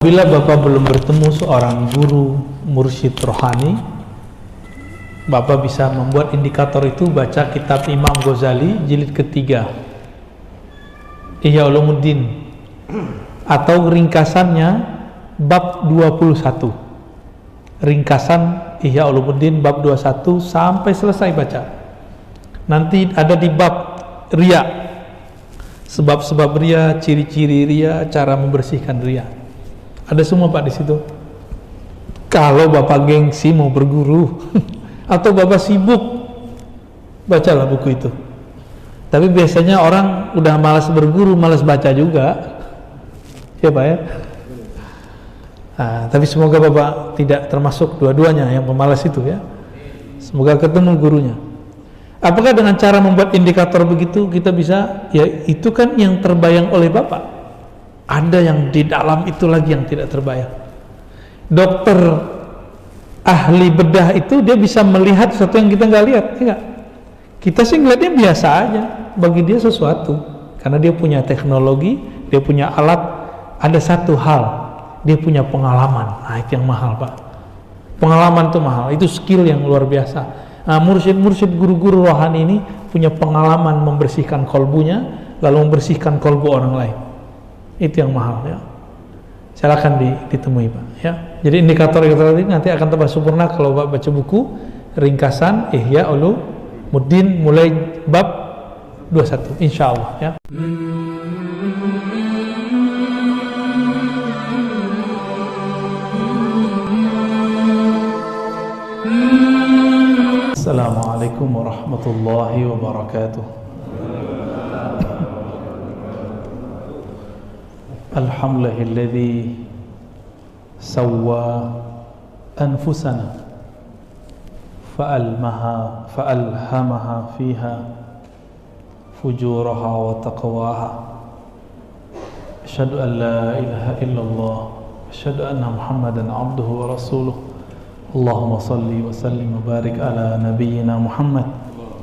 Bila Bapak belum bertemu seorang guru mursyid rohani, Bapak bisa membuat indikator itu baca kitab Imam Ghazali jilid ketiga, Ihya Ulumuddin, atau ringkasannya bab 21. Ringkasan Ihya Ulumuddin bab 21 sampai selesai baca. Nanti ada di bab riya, sebab-sebab riya, ciri-ciri riya, cara membersihkan riya. Ada semua Pak di situ. Kalau Bapak gengsi mau berguru atau Bapak sibuk, bacalah buku itu. Tapi biasanya orang udah malas berguru, malas baca juga. Ya Pak ya. Nah, tapi semoga Bapak tidak termasuk dua-duanya yang pemalas itu ya. Semoga ketemu gurunya. Apakah dengan cara membuat indikator begitu kita bisa? Ya itu kan yang terbayang oleh Bapak. Ada yang di dalam itu lagi yang tidak terbayang. Dokter ahli bedah itu dia bisa melihat sesuatu yang kita nggak lihat, ya gak? Kita sih ngeliatnya biasa aja, bagi dia sesuatu, karena dia punya teknologi, dia punya alat. Ada satu hal, dia punya pengalaman. Nah itu yang mahal Pak. Pengalaman itu mahal, itu skill yang luar biasa. Nah, mursyid guru-guru rohani ini punya pengalaman membersihkan kolbunya, lalu membersihkan kolbu orang lain. Itu yang mahal ya. Silakan ditemui Pak ya. Jadi indikator ini nanti akan tambah sempurna kalau Pak baca buku ringkasan Ihya Ulumuddin mulai bab 21 insyaallah ya. Assalamualaikum warahmatullahi wabarakatuh. Alhamdulillahilladzi sawwa anfusana fa'alhamaha fiha fujuraha wa taqwaha. Asyhadu an la ilaha illallah, asyhadu anna Muhammadan abduhu wa rasuluh. Allahumma salli wa sallim wa barik ala nabiyyina Muhammad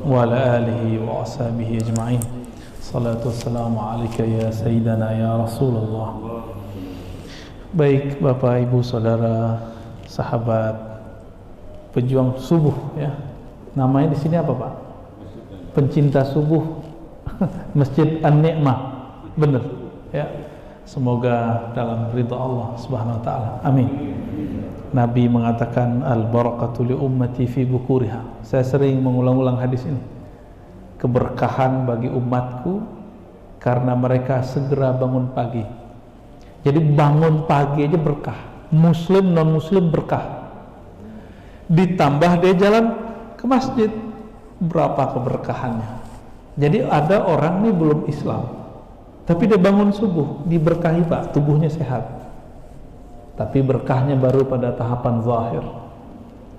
wa ala alihi wa ashabihi ajma'in. Salatu wassalamu alaika ya sayyidana ya Rasulullah. Baik Bapak Ibu Saudara, sahabat pejuang subuh ya. Namanya di sini apa Pak? Pencinta subuh Masjid An-Ni'mah. Benar ya. Semoga dalam ridha Allah Subhanahu wa taala. Amin. Nabi mengatakan al-barakatu li ummati fi bukuriha. Saya sering mengulang-ulang hadis ini. Keberkahan bagi umatku karena mereka segera bangun pagi. Jadi bangun pagi aja berkah. Muslim non muslim berkah. Ditambah dia jalan ke masjid, berapa keberkahannya. Jadi ada orang nih belum Islam, tapi dia bangun subuh, diberkahi Pak, tubuhnya sehat. Tapi berkahnya baru pada tahapan zahir,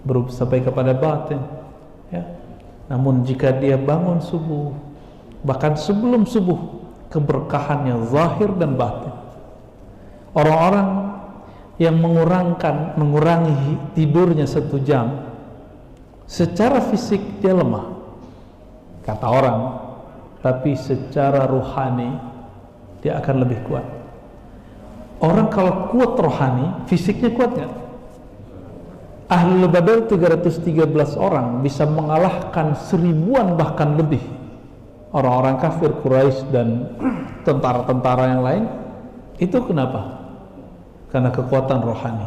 belum sampai kepada batin ya. Namun jika dia bangun subuh, bahkan sebelum subuh, keberkahannya zahir dan batin. Orang-orang yang mengurangi tidurnya 1 jam, secara fisik dia lemah, kata orang, tapi secara rohani dia akan lebih kuat. Orang kalau kuat rohani, fisiknya kuat nggak? Ahlul Badar 313 orang bisa mengalahkan 1000-an bahkan lebih orang-orang kafir Quraisy dan tentara-tentara yang lain. Itu kenapa? Karena kekuatan rohani.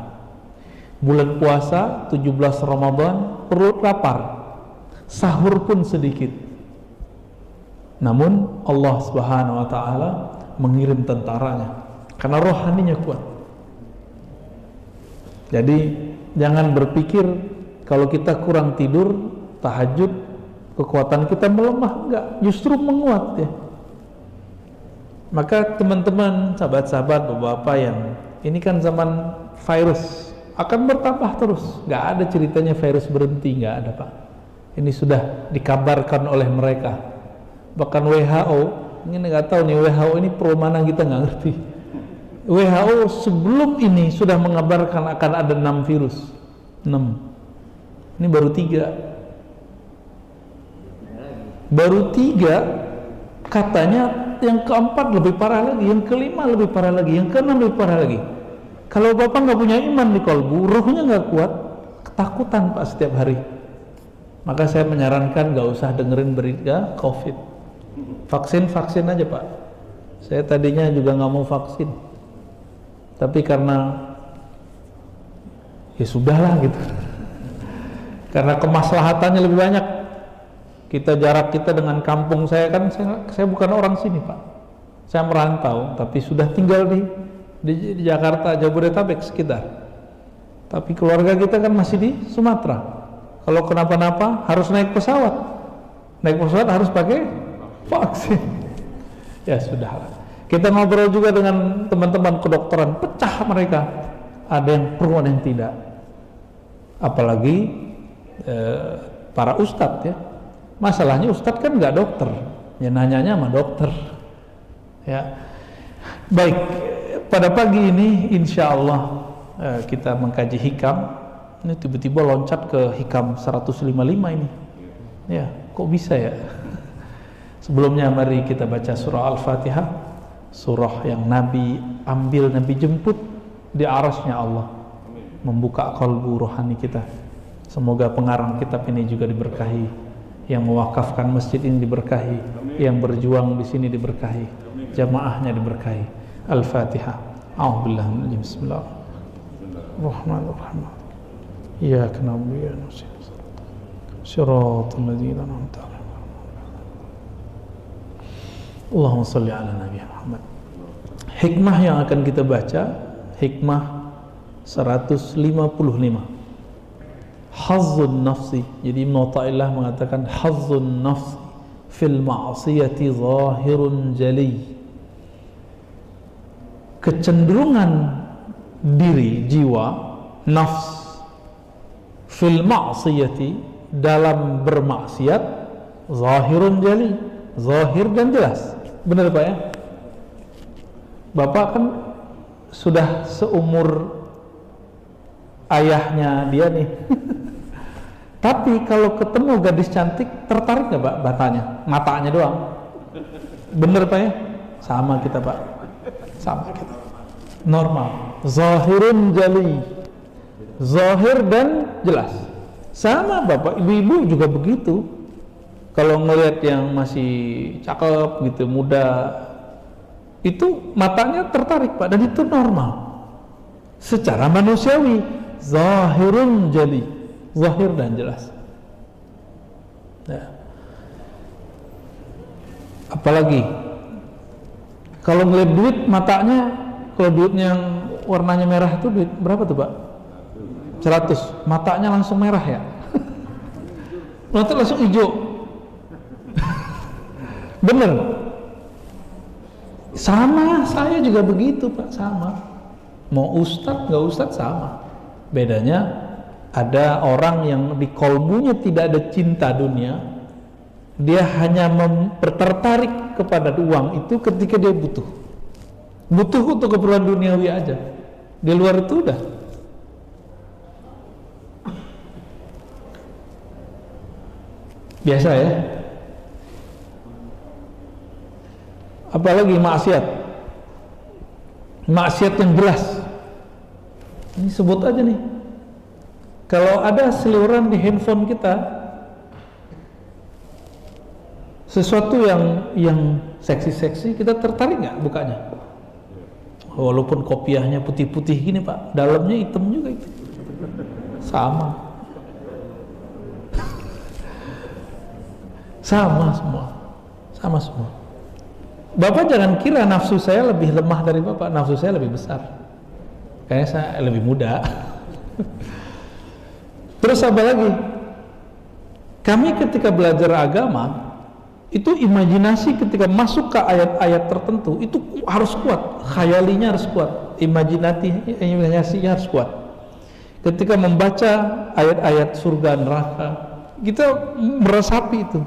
Bulan puasa 17 Ramadan perut lapar, sahur pun sedikit, namun Allah Subhanahu wa taala mengirim tentaranya karena rohaninya kuat. Jadi jangan berpikir kalau kita kurang tidur, tahajud, kekuatan kita melemah. Enggak, justru menguat ya. Maka teman-teman, sahabat-sahabat, bapak-bapak yang ini kan zaman virus akan bertambah terus. Enggak ada ceritanya virus berhenti, enggak ada Pak. Ini sudah dikabarkan oleh mereka. Bahkan WHO, ini enggak tahu nih WHO ini pro mana kita enggak ngerti. WHO sebelum ini sudah mengabarkan akan ada 6 virus. 6. Ini baru 3. Baru 3, katanya yang keempat lebih parah lagi, yang kelima lebih parah lagi, yang keenam lebih parah lagi. Kalau Bapak nggak punya iman di kolbu, ruhnya nggak kuat, ketakutan Pak setiap hari. Maka saya menyarankan nggak usah dengerin berita COVID. Vaksin aja Pak. Saya tadinya juga nggak mau vaksin, tapi karena ya sudahlah gitu. Karena kemaslahatannya lebih banyak. Jarak kita dengan kampung saya kan, saya bukan orang sini Pak. Saya merantau, tapi sudah tinggal di Jakarta, Jabodetabek sekitar. Tapi keluarga kita kan masih di Sumatera. Kalau kenapa-napa harus naik pesawat. Naik pesawat harus pakai vaksin. Ya sudahlah. Kita ngobrol juga dengan teman-teman kedokteran, pecah mereka. Ada yang pro, ada yang tidak. Apalagi para ustadz ya. Masalahnya ustadz kan nggak dokter, ya nanyanya sama dokter. Ya, baik. Pada pagi ini, insya Allah kita mengkaji hikam. Ini tiba-tiba loncat ke hikam 155 ini. Ya, kok bisa ya? Sebelumnya mari kita baca surah Al-Fatihah, surah yang Nabi ambil, Nabi jemput di arasnya Allah, membuka kalbu rohani kita. Semoga pengarang kitab ini juga diberkahi, yang mewakafkan masjid ini diberkahi, yang berjuang di sini diberkahi, jamaahnya diberkahi. Al-Fatihah. A'udzubillahi minasy Bismillahirrahmanirrahim. Iyyaka na'budu wa iyyaka nasta'in. Shiratal ladzina an'amta 'alaihim. Allahumma shalli 'ala Nabi Muhammad. Hikmah yang akan kita baca, hikmah 155. Hazzun nafsi. Jadi Ibnu Athaillah mengatakan hazzun nafsi fil ma'siyati zahirun jali. Kecenderungan diri, jiwa, nafs fil ma'siyati, dalam bermaksiat, zahirun jali, zahir dan jelas. Benar Pak ya? Bapak kan sudah seumur ayahnya dia nih. Tapi kalau ketemu gadis cantik, tertarik nggak Pak matanya doang? Bener Pak ya? Sama kita Pak, sama kita. Normal, zahirun jali, zahir dan jelas. Sama Bapak, ibu-ibu juga begitu. Kalau ngelihat yang masih cakep gitu, muda, itu matanya tertarik Pak, dan itu normal. Secara manusiawi, zahirun jali, zahir dan jelas. Ya. Apalagi kalau ngeliat duit, matanya, kalau duitnya yang warnanya merah itu duit berapa tuh Pak? 100, matanya langsung merah ya. Mata langsung hijau. Bener. Sama, saya juga begitu Pak, sama. Mau ustadz nggak ustadz sama. Bedanya ada orang yang di kolbunya tidak ada cinta dunia, dia hanya tertarik kepada uang itu ketika dia butuh untuk keperluan duniawi aja. Di luar itu udah biasa ya. Apalagi maksiat yang jelas. Ini sebut aja nih, kalau ada seliweran di handphone kita sesuatu yang seksi-seksi, kita tertarik nggak bukanya? Walaupun kopiahnya putih-putih gini Pak, dalamnya hitam juga itu. Sama semua. Bapak jangan kira nafsu saya lebih lemah dari Bapak, nafsu saya lebih besar. Kayaknya saya lebih muda. Terus apa lagi? Kami ketika belajar agama, itu imajinasi ketika masuk ke ayat-ayat tertentu itu harus kuat, khayalinya harus kuat, imajinasinya harus kuat. Ketika membaca ayat-ayat surga neraka, kita meresapi itu.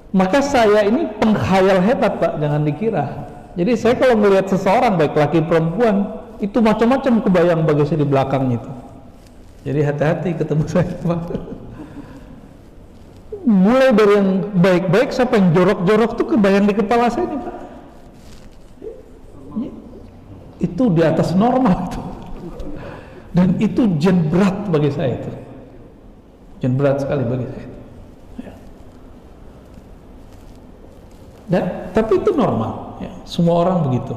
Maka saya ini pengkhayal hebat Pak, jangan dikira. Jadi saya kalau melihat seseorang, baik laki perempuan, itu macam-macam kebayang bagusnya di belakangnya itu. Jadi hati-hati ketemu saya Pak. Mulai dari yang baik-baik sampai yang jorok-jorok tuh kebayang di kepala saya nih Pak. itu di atas normal itu. Dan itu jen berat bagi saya itu. Jen berat sekali bagi saya itu. Ya. Dan, tapi itu normal, ya. Semua orang begitu.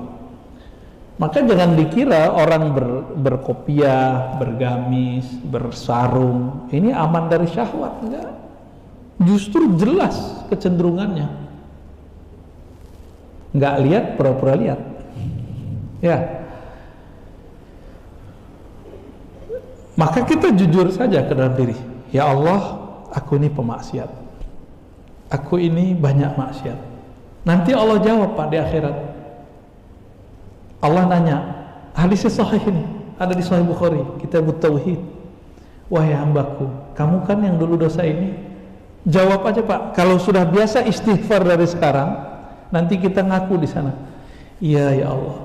Maka jangan dikira orang berkopiah, bergamis, bersarung ini aman dari syahwat. Enggak. Justru jelas kecenderungannya. Enggak lihat, pura-pura lihat. Ya. Maka kita jujur saja ke dalam diri. Ya Allah, aku ini pemaksiat. Aku ini banyak maksiat. Nanti Allah jawab Pak di akhirat. Allah nanya, hadisnya sahih ini, ada di Sahih Bukhari, Kitabut Tauhid. Wahai hambaku, kamu kan yang dulu dosa ini. Jawab aja Pak, kalau sudah biasa istighfar dari sekarang, nanti kita ngaku di sana. Iya ya Allah.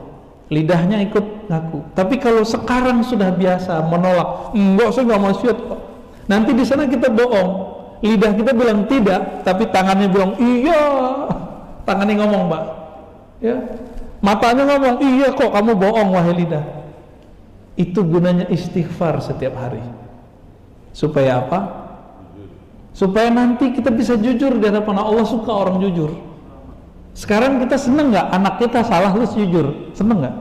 Lidahnya ikut ngaku. Tapi kalau sekarang sudah biasa menolak, enggak, saya enggak maksiat Pak. Nanti di sana kita bohong. Lidah kita bilang tidak, tapi tangannya bilang iya. Tangannya ngomong Pak. Ya. Matanya ngomong, iya kok kamu bohong wahai lidah. Itu gunanya istighfar setiap hari. Supaya apa? Supaya nanti kita bisa jujur di hadapan Allah. Suka orang jujur. Sekarang kita seneng nggak anak kita salah terus jujur? Seneng nggak?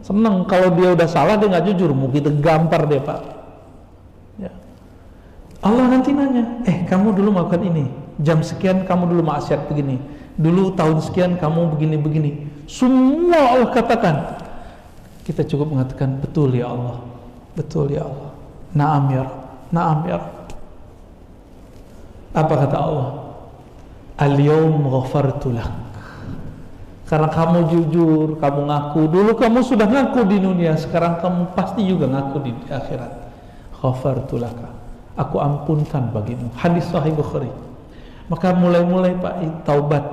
Seneng. Kalau dia udah salah dia nggak jujur, mau kita gampar dia Pak. Ya. Allah nanti nanya, kamu dulu melakukan ini, jam sekian kamu dulu maksiat begini, dulu tahun sekian kamu begini-begini. Semua Allah katakan. Kita cukup mengatakan betul ya Allah, betul ya Allah, naam ya Rabb, naam ya Rabb. Apa kata Allah? Al-yawm ghafartu lak. Karena kamu jujur, kamu ngaku. Dulu kamu sudah ngaku di dunia, sekarang kamu pasti juga ngaku di akhirat. Ghafartu lak. Aku ampunkan bagimu. Hadis Sahih Bukhari. Maka mulai-mulai Pak taubat.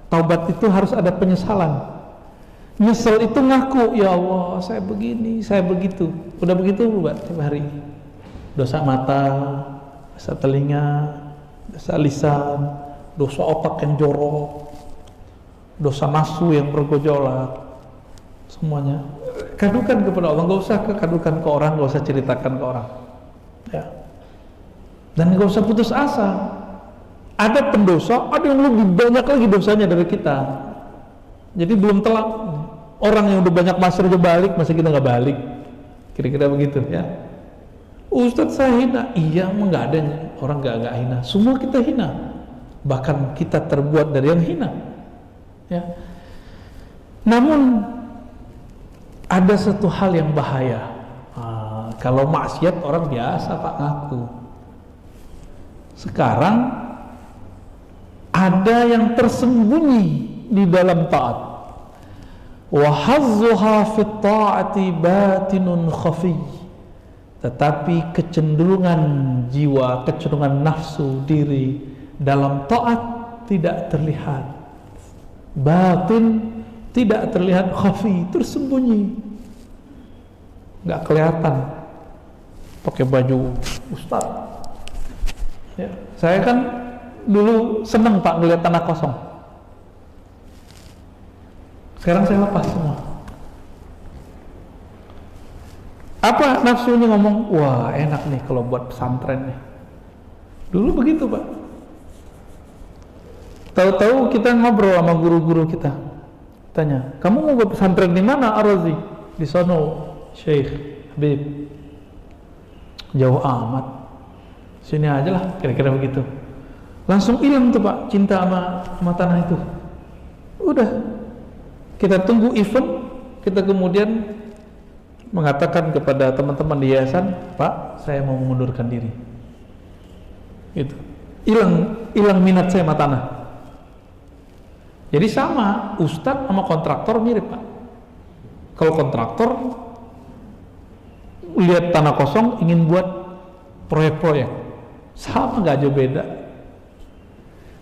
Taubat itu harus ada penyesalan. Nyesel itu ngaku, ya Allah, saya begini, saya begitu. Udah begitu Pak tiap hari. Dosa mata, dosa telinga, dosa lisan, dosa otak yang jorok, dosa nafsu yang bergejolak, semuanya kadukan kepada Allah. Nggak usah kadukan ke orang, nggak usah ceritakan ke orang, ya. Dan nggak usah putus asa. Ada pendosa, ada yang lebih banyak lagi dosanya dari kita. Jadi belum telat. Orang yang udah banyak masyarakat aja balik, masa kita nggak balik? Kira-kira begitu ya. Ustadz saya hina, iya emang nggak ada orang nggak hina. Semua kita hina. Bahkan kita terbuat dari yang hina. Ya. Namun ada satu hal yang bahaya. Kalau maksiat orang biasa Pak ngaku. Sekarang ada yang tersembunyi di dalam taat. Wa hazzuha fit ta'ati batinun khafi. Tetapi kecenderungan jiwa, kecenderungan nafsu diri dalam taat tidak terlihat. Batin tidak terlihat, khafi, tersembunyi. Enggak kelihatan. Pakai baju ustaz. Ya, saya kan dulu seneng Pak ngelihat tanah kosong. Sekarang saya lepas semua. Apa nafsunya ngomong, wah enak nih kalau buat pesantren nih. Dulu begitu Pak. Tahu-tahu kita ngobrol sama guru-guru kita. Tanya, kamu mau buat pesantren di mana Ar-Razi? Di sono, Syekh Habib. Jauh amat. Sini aja lah, kira-kira begitu. Langsung hilang tuh Pak, cinta sama tanah itu. Udah. Kita tunggu event, kita kemudian mengatakan kepada teman-teman di yayasan, Pak, saya mau mengundurkan diri. Itu. Hilang minat saya sama tanah. Jadi sama, ustadz sama kontraktor mirip Pak. Kalau kontraktor lihat tanah kosong ingin buat proyek-proyek, sama nggak jauh beda.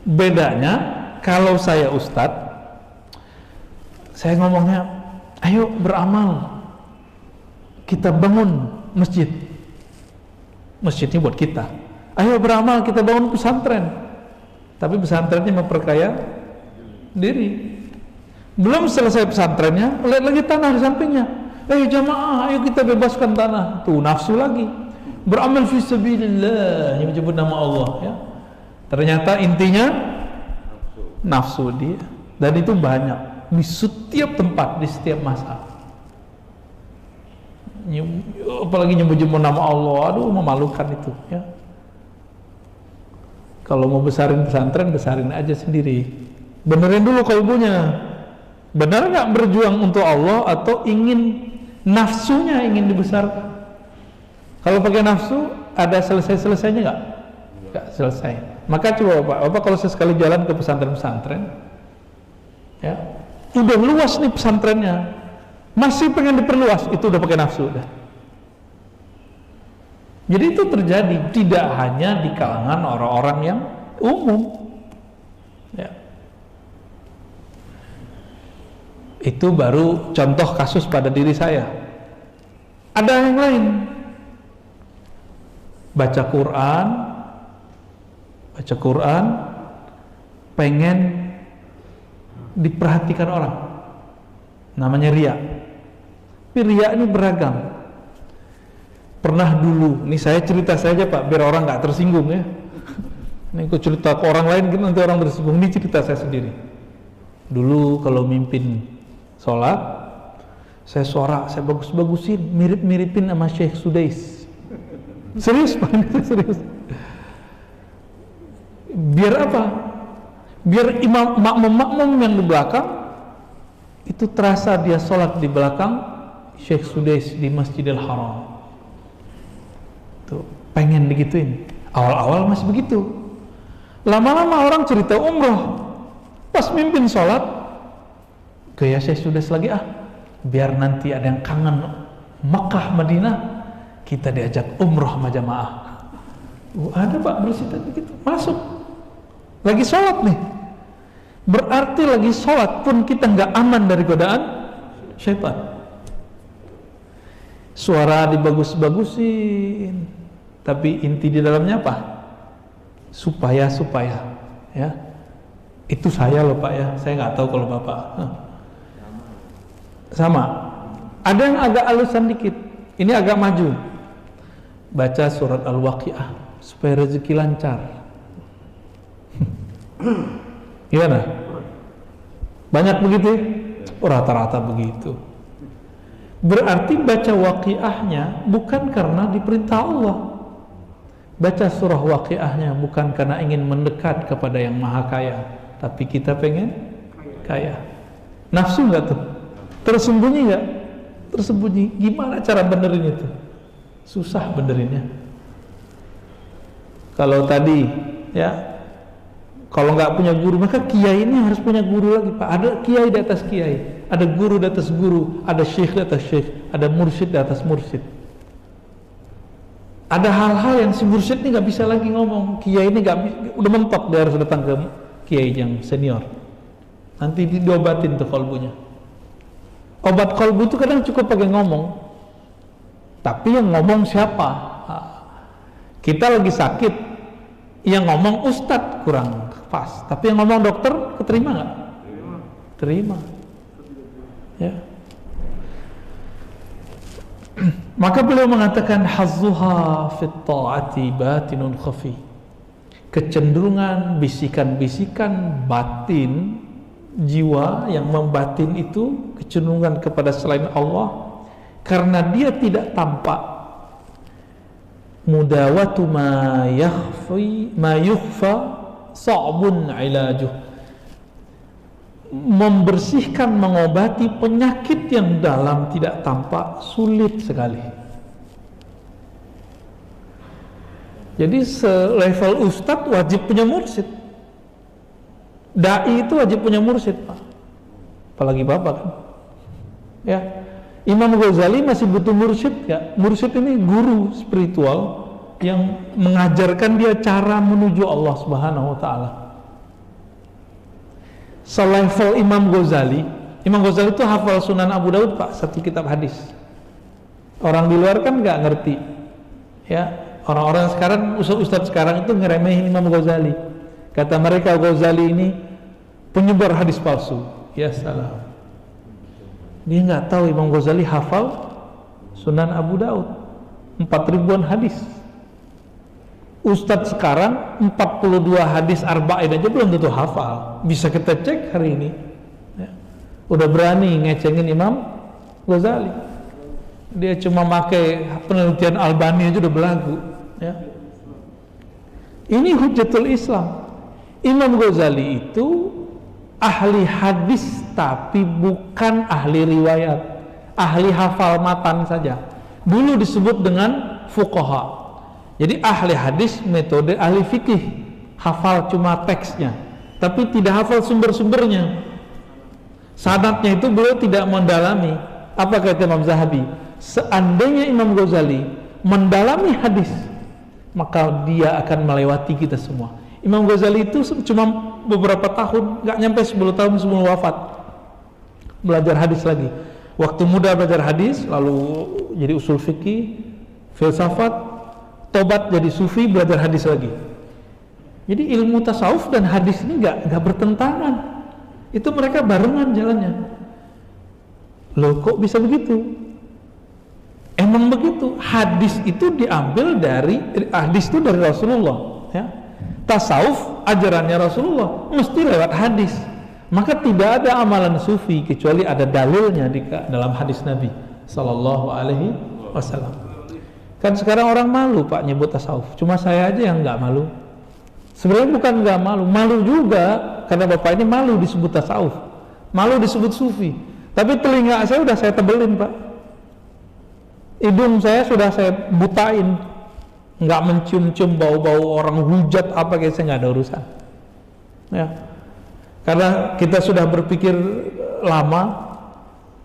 Bedanya kalau saya ustadz, saya ngomongnya, ayo beramal, kita bangun masjid. Masjidnya buat kita. Ayo beramal, kita bangun pesantren. Tapi pesantrennya memperkaya diri. Belum selesai pesantrennya, lihat lagi tanah di sampingnya. Jamaah, ayo kita bebaskan tanah. Tuh nafsu lagi. Beramal fi sabilillah, yang menyebut nama Allah, ya. Ternyata intinya nafsu dia. Dan itu banyak di setiap tempat, di setiap masa. Apalagi nyebut-nyebut nama Allah, aduh memalukan itu, ya. Kalau mau besarin pesantren, besarin aja sendiri. Benerin dulu kalbunya. Benar nggak berjuang untuk Allah atau ingin nafsunya ingin dibesarkan? Kalau pakai nafsu, ada selesai-selesainya nggak? Nggak selesai. Maka coba Bapak kalau sesekali jalan ke pesantren-pesantren, ya, udah luas nih pesantrennya, masih pengen diperluas, itu udah pakai nafsu udah. Jadi itu terjadi tidak hanya di kalangan orang-orang yang umum, ya. Itu baru contoh kasus pada diri saya. Ada yang lain, baca Quran pengen diperhatikan orang, namanya riya. Tapi riya ini beragam. Pernah dulu, ini saya cerita saja Pak, biar orang nggak tersinggung, ya. Ini aku cerita ke orang lain, nanti orang tersinggung. Ini cerita saya sendiri. Dulu kalau mimpin sholat, saya suara, saya bagus-bagusin, mirip-miripin sama Syekh Sudais. Serius Pak, serius. Biar apa? Biar makmum yang di belakang itu terasa dia sholat di belakang Syekh Sudais di Masjidil Haram. Tuh, pengen digituin. Awal-awal masih begitu. Lama-lama orang cerita umroh, pas mimpin sholat, gaya Syekh Sudais lagi, biar nanti ada yang kangen Makkah Madinah, kita diajak umroh sama jamaah. Ada Pak bercerita begitu, masuk. Lagi sholat nih, berarti lagi sholat pun kita nggak aman dari godaan syaitan. Suara dibagus-bagusin, tapi inti di dalamnya apa? Supaya, ya. Itu saya loh Pak, ya. Saya nggak tahu kalau Bapak. Sama. Ada yang agak alusan dikit. Ini agak maju. Baca surat Al-Waqiah supaya rezeki lancar. Gimana? Banyak begitu? Rata-rata begitu. Berarti baca Waqiahnya bukan karena diperintah Allah. Baca surah Waqiahnya bukan karena ingin mendekat kepada yang maha kaya, tapi kita pengen kaya. Nafsu nggak tuh? Tersembunyi nggak? Tersembunyi. Gimana cara benerin itu? Susah benerinnya. Kalau tadi, ya, kalau nggak punya guru, maka kiai ini harus punya guru lagi Pak. Ada kiai di atas kiai, ada guru di atas guru, ada syekh di atas syekh, ada mursyid di atas mursyid. Ada hal-hal yang si mursyid ini nggak bisa lagi ngomong, kiai ini udah mentok, dia harus datang ke kiai yang senior. Nanti diobatin tuh kolbunya. Obat kolbu itu kadang cukup pakai ngomong, tapi yang ngomong siapa? Kita lagi sakit, yang ngomong ustadz kurang pas, tapi yang ngomong dokter keterima nggak? Terima. Ya. Maka beliau mengatakan hazzuha fit ta'ati batinun khafi. Kecenderungan bisikan-bisikan batin jiwa yang membatin itu, kecenderungan kepada selain Allah karena dia tidak tampak. Mudawatu ma yukhfa sa'bun ilajuh. Membersihkan, mengobati penyakit yang dalam tidak tampak sulit sekali. Jadi selevel ustadz wajib punya mursyid. Dai itu wajib punya mursyid Pak. Apalagi Bapak kan. Ya. Imam Ghazali masih butuh mursyid ya. Mursyid ini guru spiritual yang mengajarkan dia cara menuju Allah Subhanahu wa taala. Selevel Imam Ghazali itu hafal Sunan Abu Daud Pak, satu kitab hadis. Orang di luar kan nggak ngerti, ya. Orang-orang sekarang, ustaz sekarang itu ngeremehin Imam Ghazali. Kata mereka Ghazali ini penyebar hadis palsu. Ya salah. Dia nggak tahu Imam Ghazali hafal Sunan Abu Daud 4.000-an hadis. Ustadz sekarang 42 hadis arba'in aja belum tentu hafal. Bisa kita cek hari ini ya. Udah berani ngecengin Imam Ghazali. Dia cuma pakai penelitian Albani aja udah belagu ya. Ini Hujjatul Islam. Imam Ghazali itu ahli hadis tapi bukan ahli riwayat, ahli hafal matan saja. Dulu disebut dengan fuqaha. Jadi ahli hadis metode ahli fikih, hafal cuma teksnya, tapi tidak hafal sumber-sumbernya. Sanadnya itu beliau tidak mendalami. Apa kata Imam Zahabi? Seandainya Imam Ghazali mendalami hadis, maka dia akan melewati kita semua. Imam Ghazali itu cuma beberapa tahun, nggak nyampe 10 tahun sebelum wafat, belajar hadis lagi. Waktu muda belajar hadis, lalu jadi usul fikih, filsafat, tobat jadi sufi, belajar hadis lagi. Jadi ilmu tasawuf dan hadis ini nggak bertentangan. Itu mereka barengan jalannya. Loh kok bisa begitu? Emang begitu. Hadis itu diambil dari Rasulullah ya. Tasawuf ajarannya Rasulullah mesti lewat hadis. Maka tidak ada amalan sufi kecuali ada dalilnya dalam hadis Nabi Sallallahu Alaihi Wasallam. Kan sekarang orang malu Pak nyebut tasawuf. Cuma saya aja yang nggak malu. Sebenarnya bukan nggak malu, malu juga karena Bapak ini malu disebut tasawuf, malu disebut sufi. Tapi telinga saya udah saya tebelin Pak, hidung saya sudah saya butain, nggak mencium-cium bau-bau orang hujat apa kayak saya nggak ada urusan. Ya, karena kita sudah berpikir lama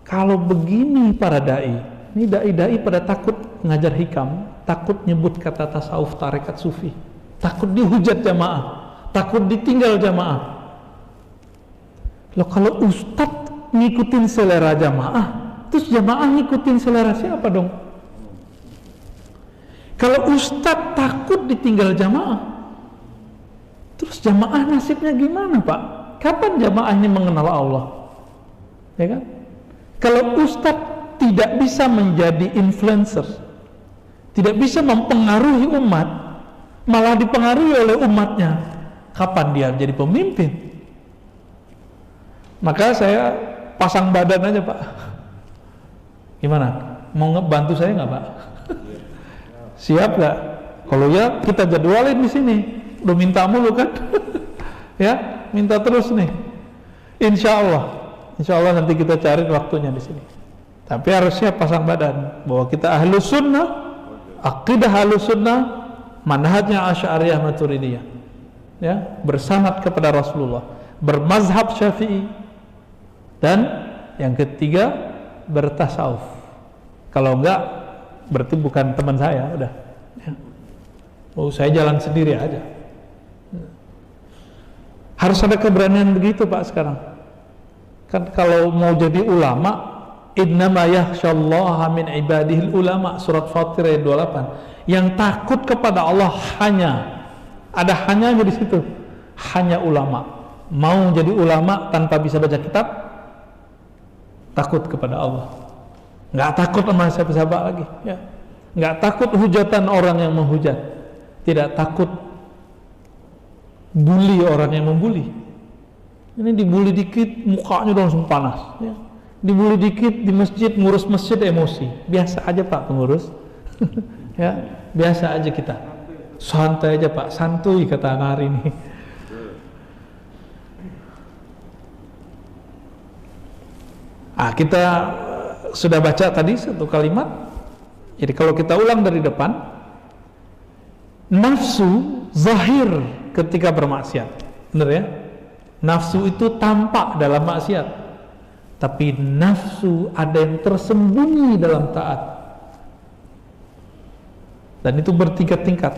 kalau begini para dai. Ini dai-dai pada takut ngajar hikam, takut nyebut kata tasawuf, tarekat sufi, takut dihujat jamaah, takut ditinggal jamaah. Loh kalau ustadz ngikutin selera jamaah, terus jamaah ngikutin selera siapa dong? Kalau ustadz takut ditinggal jamaah, terus jamaah nasibnya gimana Pak? Kapan jamaah ini mengenal Allah? Ya kan? Kalau ustadz tidak bisa menjadi influencer, tidak bisa mempengaruhi umat, malah dipengaruhi oleh umatnya, kapan dia jadi pemimpin? Maka saya pasang badan aja Pak. Gimana? Mau ngebantu saya nggak Pak? Siap nggak? Kalau ya kita jadwalin di sini. Udah minta mulu kan? Ya, minta terus nih. Insya Allah nanti kita cari waktunya di sini. Tapi harus siap pasang badan bahwa kita ahlus sunnah, akidah ahlus sunnah, manhajnya Asy'ariyah Maturidiyah, ya, bersanad kepada Rasulullah, bermazhab Syafi'i, dan yang ketiga bertasawuf. Kalau enggak berarti bukan teman saya, udah. Ya. Oh, saya jalan sendiri aja. Harus ada keberanian begitu Pak sekarang. Kan kalau mau jadi ulama, innama yakhsyallaha min ibadihil ulama, surat Fatir ayat 28. Yang takut kepada Allah hanya, ada hanya di situ, hanya ulama. Mau jadi ulama tanpa bisa baca kitab, takut kepada Allah. Nggak takut sama siapa-siapa lagi, ya. Nggak takut hujatan orang yang menghujat, tidak takut bully orang yang membuli. Ini dibully dikit mukanya udah langsung panas, ya. Dibully dikit di masjid, ngurus masjid emosi. Biasa aja Pak pengurus. Ya, biasa aja kita. Santai aja Pak, santuy kata anak hari ini. Kita sudah baca tadi satu kalimat. Jadi kalau kita ulang dari depan, nafsu zahir ketika bermaksiat. Benar ya? Nafsu itu tampak dalam maksiat. Tapi nafsu ada yang tersembunyi dalam taat, dan itu bertingkat-tingkat.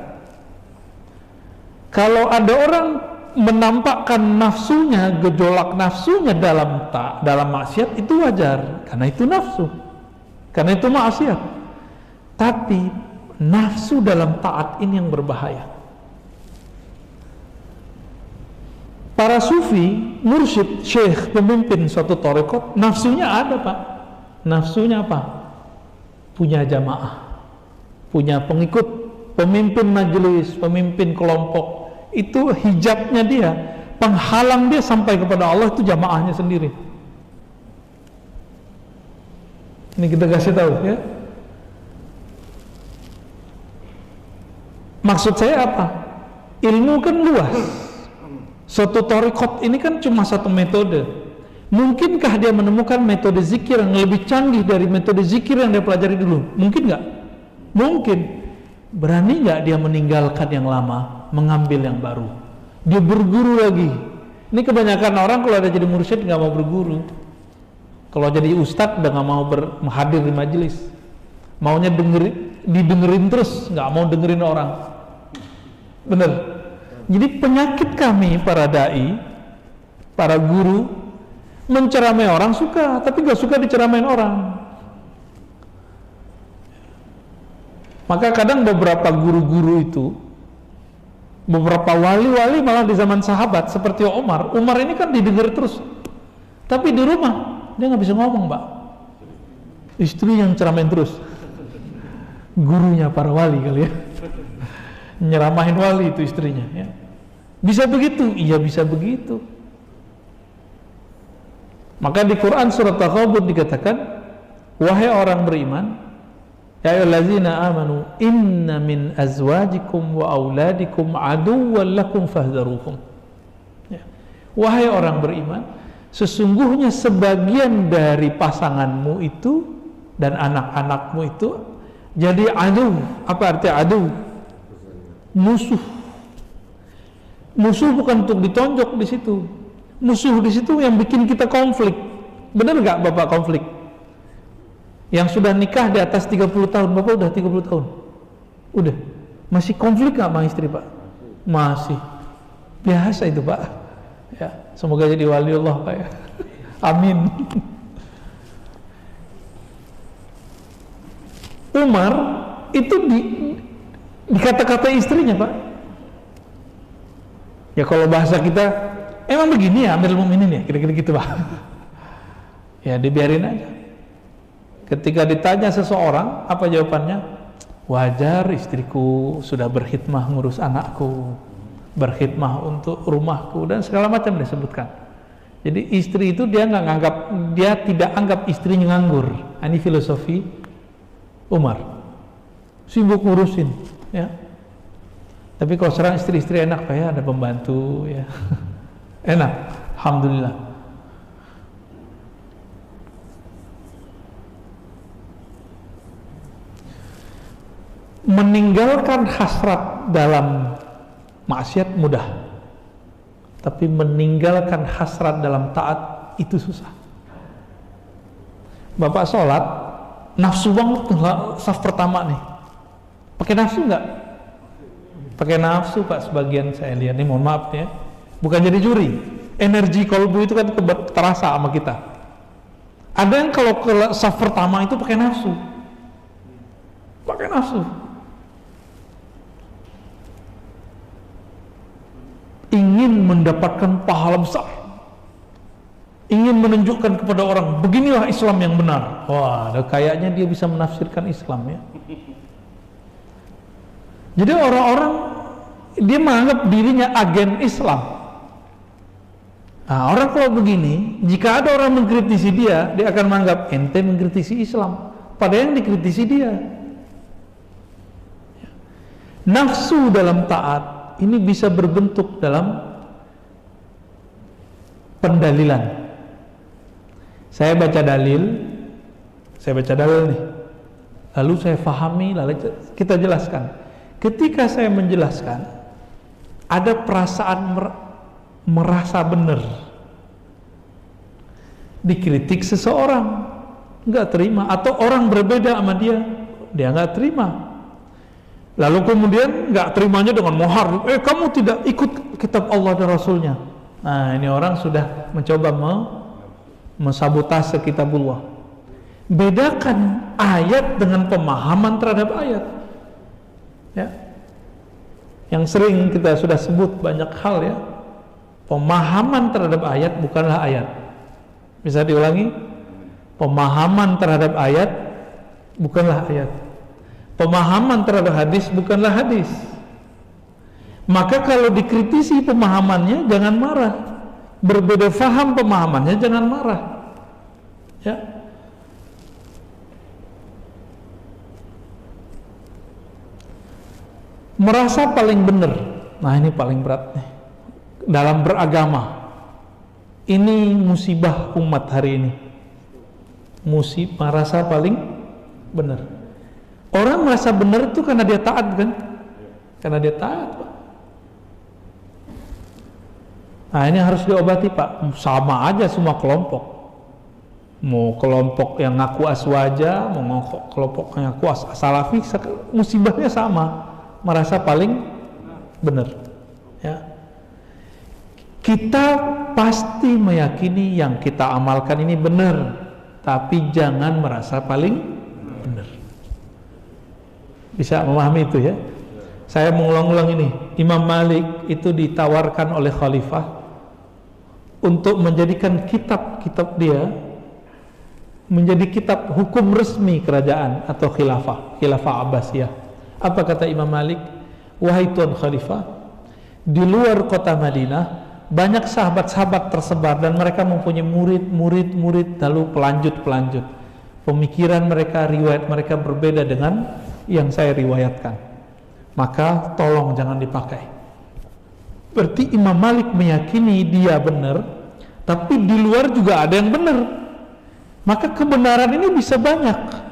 Kalau ada orang menampakkan nafsunya, gejolak nafsunya dalam maksiat, itu wajar, karena itu nafsu, karena itu maksiat. Tapi nafsu dalam taat ini yang berbahaya. Para sufi, mursyid, syekh, pemimpin suatu tarekat, nafsunya ada Pak. Nafsunya apa? Punya jamaah, punya pengikut, pemimpin majelis, pemimpin kelompok. Itu hijabnya dia, penghalang dia sampai kepada Allah, itu jamaahnya sendiri. Ini kita kasih tahu ya. Maksud saya apa? Ilmu kan luas. Suatu thariqat ini kan cuma satu metode. Mungkinkah dia menemukan metode zikir yang lebih canggih dari metode zikir yang dia pelajari dulu? Mungkin nggak? Mungkin. Berani nggak dia meninggalkan yang lama, mengambil yang baru? Dia berguru lagi. Ini kebanyakan orang kalau ada jadi mursyid nggak mau berguru. Kalau jadi ustadz udah nggak mau hadir di majelis, maunya didengerin terus, nggak mau dengerin orang. Bener. Jadi penyakit kami para dai, para guru, menceramai orang suka, tapi nggak suka diceramain orang. Maka kadang beberapa guru-guru itu, beberapa wali-wali malah di zaman sahabat seperti Umar ini kan didengar terus, tapi di rumah dia nggak bisa ngomong, Pak. Istri yang ceramain terus. Gurunya para wali kali ya. Nyeramahin wali itu istrinya ya. Bisa begitu? Iya bisa begitu. Maka di Quran surat Taghabun dikatakan, wahai orang beriman, ya ayyuhallazina amanu inna min azwajikum wa auladikum aduwwan lakum fahdharuhum. Ya. Wahai orang beriman, sesungguhnya sebagian dari pasanganmu itu dan anak-anakmu itu jadi adu. Apa arti adu? Musuh. Musuh bukan untuk ditonjok di situ. Musuh di situ yang bikin kita konflik. Benar nggak Bapak konflik? Yang sudah nikah di atas 30 tahun, Bapak udah 30 tahun? Udah. Masih konflik nggak sama istri, Pak? Masih. Biasa itu, Pak. Ya, semoga jadi wali Allah, Pak ya. Amin. Umar itu dikata-kata istrinya, Pak. Ya kalau bahasa kita, emang begini ya Amirul Mukminin ya, kira-kira gitu, Pak. Ya dibiarin aja. Ketika ditanya seseorang, apa jawabannya? Wajar, istriku sudah berkhidmah ngurus anakku, berkhidmah untuk rumahku, dan segala macam disebutkan. Jadi istri itu dia tidak anggap istrinya nganggur. Ini filosofi Umar. Sibuk ngurusin, ya. Tapi kalau sekarang istri-istri enak, Pak ya, ada pembantu, ya. Enak, alhamdulillah. Meninggalkan hasrat dalam maksiat mudah, tapi meninggalkan hasrat dalam taat itu susah. Bapak sholat, nafsu banget tuh saf pertama nih. Pakai nafsu nggak? Pakai nafsu, Pak, sebagian saya lihat nih, mohon maaf ya. Bukan jadi juri. Energi kolbu itu kan terasa sama kita. Ada yang kalau ke saf pertama itu pakai nafsu. Pakai nafsu. Ingin mendapatkan pahala besar, ingin menunjukkan kepada orang beginilah Islam yang benar. Wah, kayaknya dia bisa menafsirkan Islam ya. Jadi orang-orang dia menganggap dirinya agen Islam. Nah, orang kalau begini, jika ada orang mengkritisi dia akan menganggap ente mengkritisi Islam, padahal yang dikritisi dia. Nafsu dalam taat ini bisa berbentuk dalam pendalilan. Saya baca dalil nih, lalu saya fahami, lalu kita jelaskan. Ketika saya menjelaskan, ada perasaan merasa benar, dikritik seseorang nggak terima, atau orang berbeda sama dia nggak terima. Lalu kemudian nggak terimanya dengan mohar, kamu tidak ikut kitab Allah dan Rasulnya. Nah, ini orang sudah mencoba mensabotase kitabullah. Bedakan ayat dengan pemahaman terhadap ayat. Ya. Yang sering kita sudah sebut banyak hal ya. Pemahaman terhadap ayat bukanlah ayat. Bisa diulangi? Pemahaman terhadap ayat bukanlah ayat. Pemahaman terhadap hadis bukanlah hadis. Maka kalau dikritisi pemahamannya jangan marah. Berbeda faham pemahamannya jangan marah. Ya. Merasa paling benar. Nah, ini paling berat nih. Dalam beragama. Ini musibah umat hari ini. Musibah merasa paling benar. Orang merasa benar itu karena dia taat kan? Karena dia taat, Pak. Nah, ini harus diobati, Pak. Sama aja semua kelompok. Mau kelompok yang ngaku aswaja, mau kelompok yang ngaku salafi, musibahnya sama. Merasa paling benar. Ya. Kita pasti meyakini yang kita amalkan ini benar, tapi jangan merasa paling benar. Bisa memahami itu ya? Saya mengulang-ulang ini. Imam Malik itu ditawarkan oleh khalifah untuk menjadikan kitab-kitab dia menjadi kitab hukum resmi kerajaan atau khilafah Abbasiyah. Apa kata Imam Malik? Wahai Tuan Khalifah, di luar kota Madinah banyak sahabat-sahabat tersebar dan mereka mempunyai murid lalu pelanjut. Pemikiran mereka, riwayat mereka berbeda dengan yang saya riwayatkan. Maka tolong jangan dipakai. Berarti Imam Malik meyakini dia benar, tapi di luar juga ada yang benar. Maka kebenaran ini bisa banyak.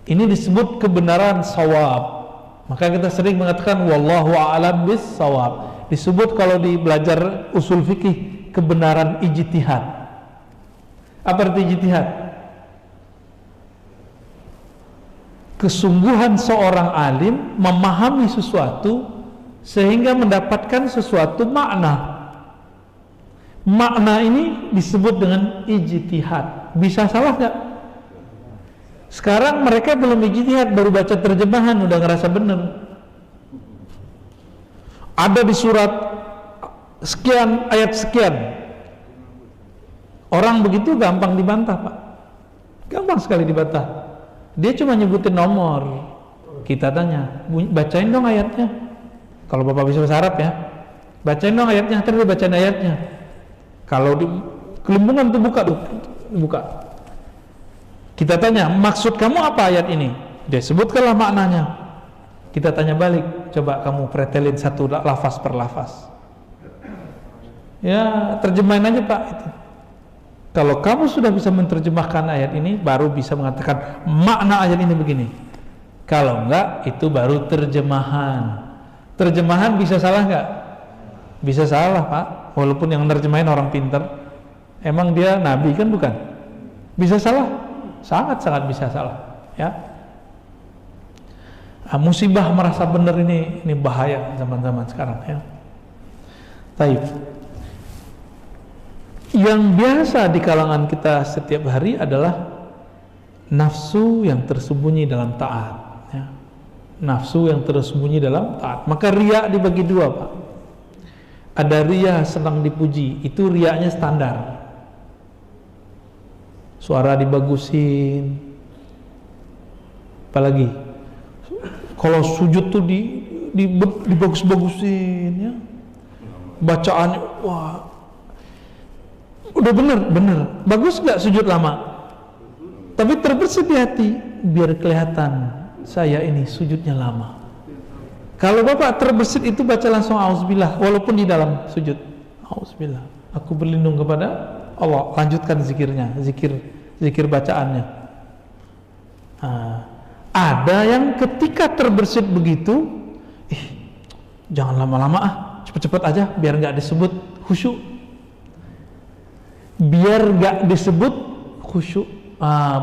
Ini disebut kebenaran shawab. Maka kita sering mengatakan wallahu a'lam bis shawab. Disebut kalau di belajar usul fikih kebenaran ijtihad. Apa arti ijtihad? Kesungguhan seorang alim memahami sesuatu sehingga mendapatkan sesuatu makna. Makna ini disebut dengan ijtihad. Bisa salah nggak? Sekarang mereka belum ijtihad, baru baca terjemahan udah ngerasa bener. Ada di surat sekian, ayat sekian. Orang begitu gampang dibantah, Pak. Gampang sekali dibantah. Dia cuma nyebutin nomor. Kita tanya, bacain dong ayatnya. Kalau Bapak bisa bahasa Arab ya, bacain dong ayatnya. Terus dia bacain ayatnya. Kalau di kelembungan tuh buka. Kita tanya, maksud kamu apa ayat ini? Dia sebutkanlah maknanya. Kita tanya balik, coba kamu pretelin satu lafaz per lafaz. Ya, terjemahin aja Pak itu. Kalau kamu sudah bisa menerjemahkan ayat ini, baru bisa mengatakan makna ayat ini begini. Kalau enggak, itu baru terjemahan. Terjemahan bisa salah enggak? Bisa salah Pak, walaupun yang menerjemahin orang pinter. Emang dia nabi kan bukan? Bisa salah. Sangat-sangat bisa salah, ya. Musibah merasa benar ini bahaya zaman-zaman sekarang, ya. Taib. Yang biasa di kalangan kita setiap hari adalah nafsu yang tersembunyi dalam taat, ya. Nafsu yang tersembunyi dalam taat. Maka riya dibagi dua, Pak. Ada riya senang dipuji, itu riyanya standar. Suara dibagusin, apalagi kalau sujud tuh dibagus-bagusin, ya. Bacaannya, wah, udah bener, bagus nggak sujud lama? Tapi terbersit di hati, biar kelihatan saya ini sujudnya lama. Kalau Bapak terbersit itu baca langsung auzubillah, walaupun di dalam sujud, auzubillah, aku berlindung kepada Allah, lanjutkan zikirnya, zikir bacaannya. Ada yang ketika terbersit begitu, jangan lama-lama cepet-cepet aja, biar nggak disebut khusyuk,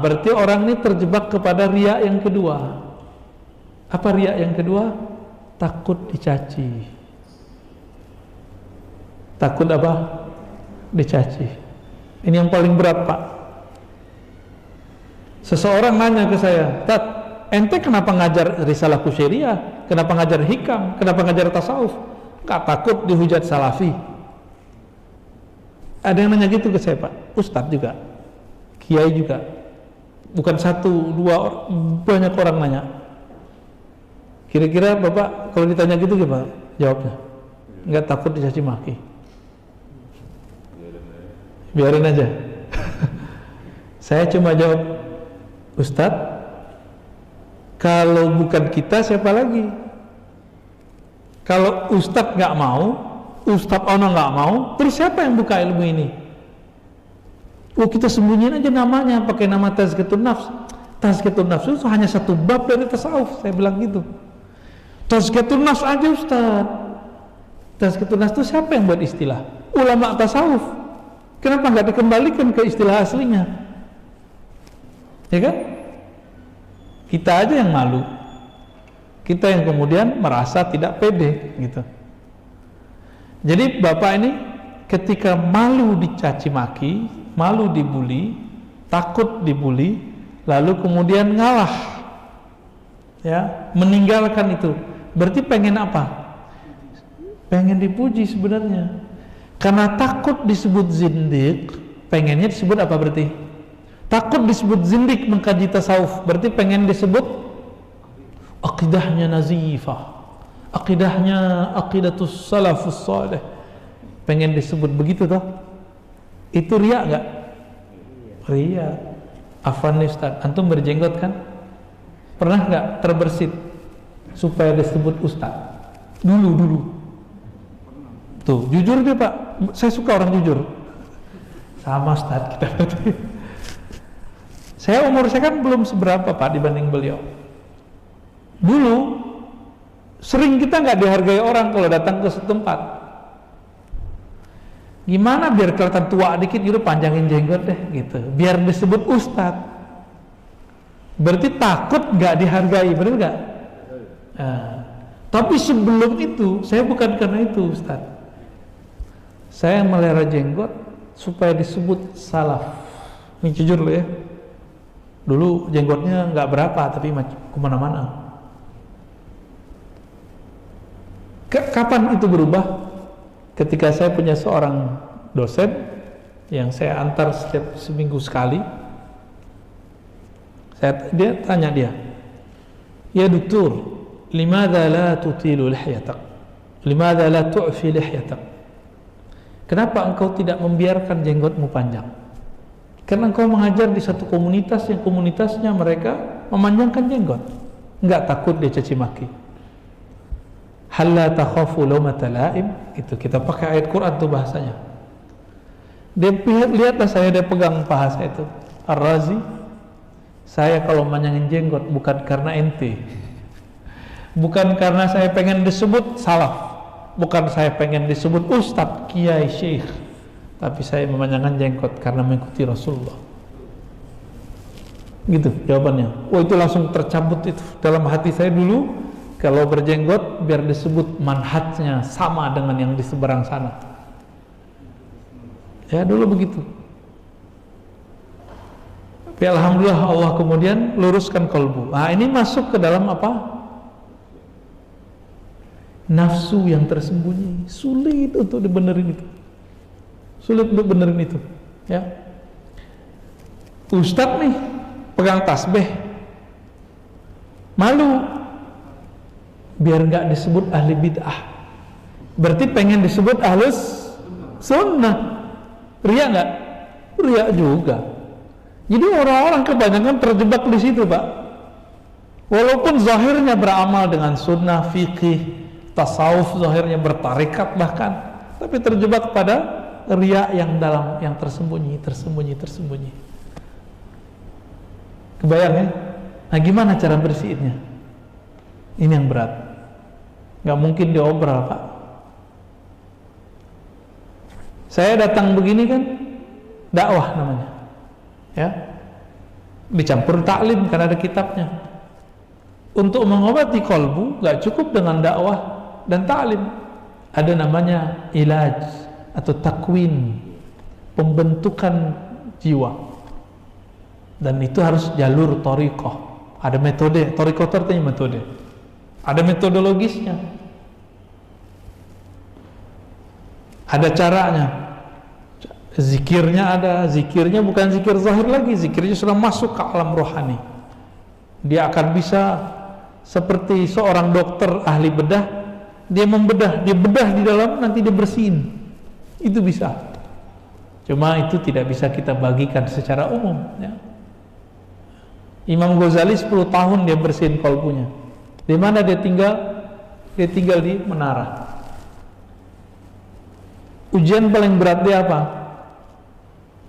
berarti orang ini terjebak kepada riya yang kedua. Apa riya yang kedua? Takut dicaci. Takut apa? Dicaci. Ini yang paling berat, Pak. Seseorang nanya ke saya, Tat, ente kenapa ngajar risalah kusyairiyah? Kenapa ngajar hikam? Kenapa ngajar tasawuf? Gak takut dihujat salafi? Ada yang nanya gitu ke saya, Pak. Ustadz juga. kiai juga, bukan satu dua, banyak orang nanya. Kira-kira Bapak kalau ditanya gitu gimana jawabnya? Nggak takut dicaci maki? Biarin aja. Saya cuma jawab, Ustadz, kalau bukan kita siapa lagi? Kalau Ustadz nggak mau, Ustadz Ono nggak mau, terus siapa yang buka ilmu ini? Oh, kita sembunyiin aja namanya, pakai nama Tazkiyatun Nafs. Tazkiyatun Nafs itu hanya satu bab dari tasawuf, saya bilang gitu. Tazkiyatun Nafs aja Ustadz. Tazkiyatun Nafs itu siapa yang buat istilah? Ulama tasawuf. Kenapa nggak dikembalikan ke istilah aslinya? Ya kan? Kita aja yang malu. Kita yang kemudian merasa tidak pede gitu. Jadi Bapak ini ketika malu dicaci maki, malu dibully, takut dibully, lalu kemudian ngalah, ya, meninggalkan itu. Berarti pengen apa? Pengen dipuji sebenarnya. Karena takut disebut zindik, pengennya disebut apa berarti? Takut disebut zindik mengkaji tasawuf, berarti pengen disebut akidahnya nazifah, akidahnya aqidatus salafus salih, pengen disebut begitu toh. Itu riya enggak? Riya. Afwan Ustaz, antum berjenggot kan? Pernah enggak terbersit supaya disebut Ustaz? Dulu. Tuh, jujur deh Pak, saya suka orang jujur. Sama Ustaz kita berarti. Umur saya kan belum seberapa Pak dibanding beliau. Dulu sering kita nggak dihargai orang kalau datang ke setempat. Gimana biar kelihatan tua dikit gitu, panjangin jenggot deh gitu, biar disebut Ustaz. Berarti takut nggak dihargai, benar nggak? Nah, tapi sebelum itu saya bukan karena itu Ustaz. Saya melihara jenggot supaya disebut salaf. Ini jujur loh ya. Dulu jenggotnya nggak berapa, tapi kemana-mana. Kapan itu berubah? Ketika saya punya seorang dosen yang saya antar setiap seminggu sekali. Dia tanya, ya dokter, limadha la tutilu lihyatak? Limadha la tu'fi lihyatak? Kenapa engkau tidak membiarkan jenggotmu panjang? Karena engkau mengajar di satu komunitas yang komunitasnya mereka memanjangkan jenggot. Enggak takut dia caci maki. Halla takhafu lawmata la'im, itu kita pakai ayat Quran tuh bahasanya. Dia lihatlah saya, dia pegang paha saya itu. Ar-Razi, saya kalau manjangin jenggot bukan karena ente. Bukan karena saya pengen disebut salaf. Bukan saya pengen disebut ustadz, kiai, syekh, tapi saya memanjangkan jenggot karena mengikuti Rasulullah. Gitu jawabannya. Oh, itu langsung tercabut itu dalam hati saya dulu. Kalau berjenggot biar disebut manhajnya sama dengan yang di seberang sana. Ya dulu begitu. Tapi alhamdulillah Allah kemudian luruskan kolbu. Nah ini masuk ke dalam apa? Nafsu yang tersembunyi. Sulit untuk dibenerin itu. Sulit untuk benerin itu. Ya. Ustadz nih pegang tasbih, malu biar nggak disebut ahli bid'ah. Berarti pengen disebut ahlus sunnah. Riya nggak? Riya juga. Jadi orang-orang kebanyakan terjebak di situ Pak. Walaupun zahirnya beramal dengan sunnah, fikih, tasawuf, zahirnya bertarikat bahkan, tapi terjebak pada riya yang dalam, yang tersembunyi. Kebayang ya? Nah gimana cara bersihinnya? Ini yang berat. Nggak mungkin diobral Pak. Saya datang begini kan dakwah namanya, ya, dicampur taklim karena ada kitabnya. Untuk mengobati kolbu nggak cukup dengan dakwah dan taklim, ada namanya ilaj atau takwin, pembentukan jiwa, dan itu harus jalur thariqah. Ada metode, thariqah itu artinya metode, ada metodologisnya, ada caranya. Zikirnya ada, zikirnya bukan zikir zahir lagi, zikirnya sudah masuk ke alam rohani. Dia akan bisa seperti seorang dokter ahli bedah, dia membedah, dia bedah di dalam, nanti dia bersihin. Itu bisa. Cuma itu tidak bisa kita bagikan secara umum, ya. Imam Ghazali 10 tahun dia bersihin kolbunya. Di mana dia tinggal? Dia tinggal di menara. Ujian paling berat dia apa?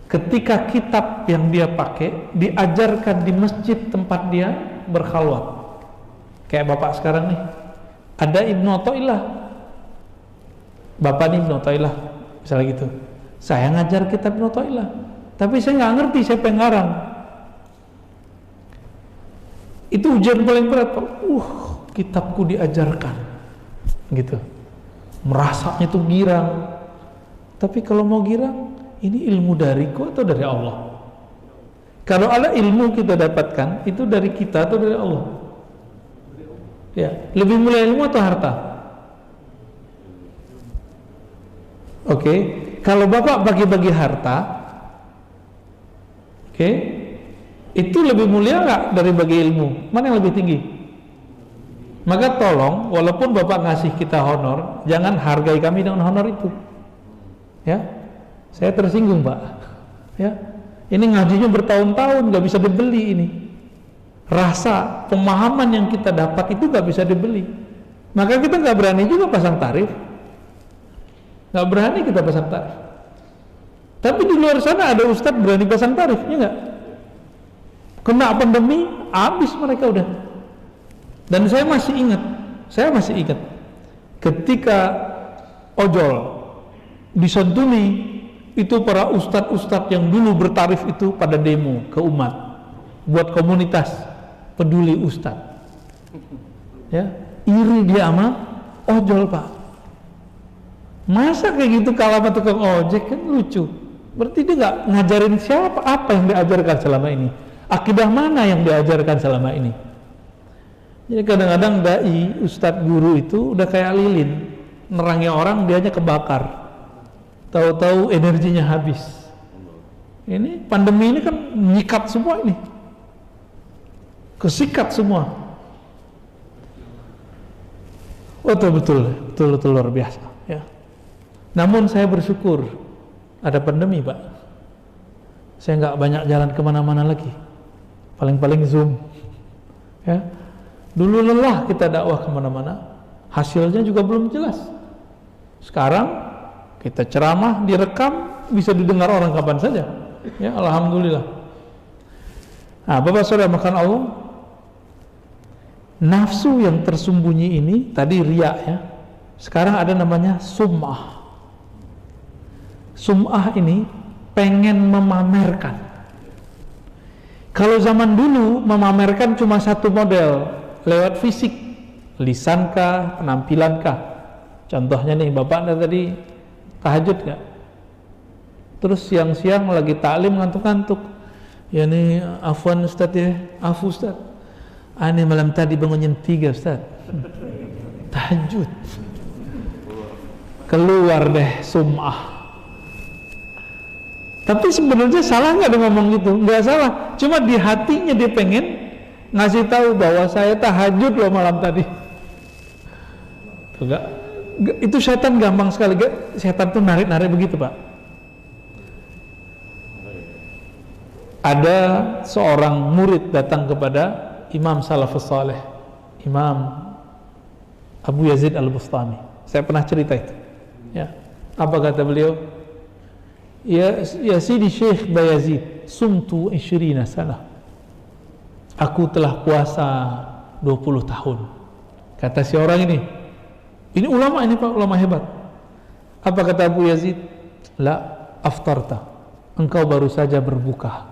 Ketika kitab yang dia pakai diajarkan di masjid tempat dia berkhalwat. Kayak bapak sekarang nih, ada Ibnu Athaillah, bapak nih Ibnu Athaillah, misalnya gitu. Saya ngajar kitab Ibnu Athaillah, tapi saya nggak ngerti siapa yang ngarang. Itu ujian paling berat. Kitabku diajarkan, gitu. Merasanya tuh girang. Tapi kalau mau girang, ini ilmu dariku atau dari Allah? Kalau ada ilmu kita dapatkan, itu dari kita atau dari Allah? Ya, lebih mulia ilmu atau harta? Oke, kalau bapak bagi-bagi harta, oke, itu lebih mulia nggak dari bagi ilmu? Mana yang lebih tinggi? Maka tolong, walaupun bapak ngasih kita honor, jangan hargai kami dengan honor itu. Ya, saya tersinggung pak. Ya, ini ngajinya bertahun-tahun nggak bisa dibeli ini. Rasa pemahaman yang kita dapat itu nggak bisa dibeli, maka kita nggak berani juga pasang tarif, nggak berani kita pasang tarif. Tapi di luar sana ada ustadz berani pasang tarif, ya nggak? Kena pandemi, habis mereka udah. Dan saya masih ingat, ketika ojol disantuni, itu para ustadz-ustadz yang dulu bertarif itu pada demo ke umat, buat komunitas peduli ustadz, ya, iri dia sama ojol pak. Masa kayak gitu kalah sama tukang ojek, kan lucu. Berarti dia nggak ngajarin siapa, apa yang diajarkan selama ini, akidah mana yang diajarkan selama ini. Jadi kadang-kadang dai, ustadz, guru itu udah kayak lilin, nerangi orang dianya kebakar, tahu-tahu energinya habis. Ini pandemi ini kan nyikat semua ini, kesikat semua. Betul luar biasa, ya. Namun saya bersyukur ada pandemi pak. Saya nggak banyak jalan kemana-mana lagi, paling-paling Zoom, ya. Dulu lelah kita dakwah kemana-mana, hasilnya juga belum jelas. Sekarang kita ceramah direkam, bisa didengar orang kapan saja, ya, alhamdulillah. Nah, bapak saudara makan Allah, nafsu yang tersembunyi ini tadi riya, ya. Sekarang ada namanya sum'ah. Sum'ah ini pengen memamerkan. Kalau zaman dulu memamerkan cuma satu model, lewat fisik, lisankah, penampilankah. Contohnya nih, bapak tadi tahajud gak? Terus siang-siang lagi taklim ngantuk-ngantuk, ya nih afwan Ustaz, ya, afu Ustaz, aneh malam tadi bangun jam 3 Ustaz, tahajud. Keluar deh sum'ah. Tapi sebenarnya salah nggak dia ngomong gitu? Nggak salah, cuma di hatinya dia pengen ngasih tahu bahwa saya tahajud loh malam tadi. Itu setan gampang sekali, setan tuh narik-narik begitu pak. Ada seorang murid datang kepada Imam Salafus Saleh, Imam Abu Yazid Al-Bustami. Saya pernah cerita itu, ya. Apa kata beliau? Ya Sidi Syekh Bayazid, sumtu 20 sana. Aku telah puasa 20 tahun. Kata si orang ini ulama, ini pak, ulama hebat. Apa kata Abu Yazid? La aftarta, engkau baru saja berbuka.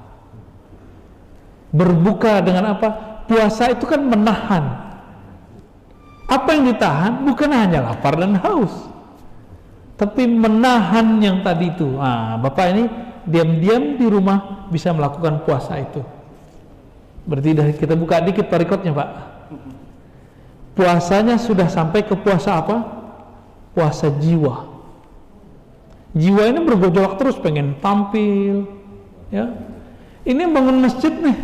Berbuka dengan apa? Puasa itu kan menahan. Apa yang ditahan bukan hanya lapar dan haus, tapi menahan yang tadi itu. Bapak ini diam-diam di rumah bisa melakukan puasa itu. Berarti dari kita buka dikit parikotnya pak, puasanya sudah sampai ke puasa apa? Puasa jiwa. Jiwa ini bergejolak terus, pengen tampil, ya. Ini bangun masjid nih,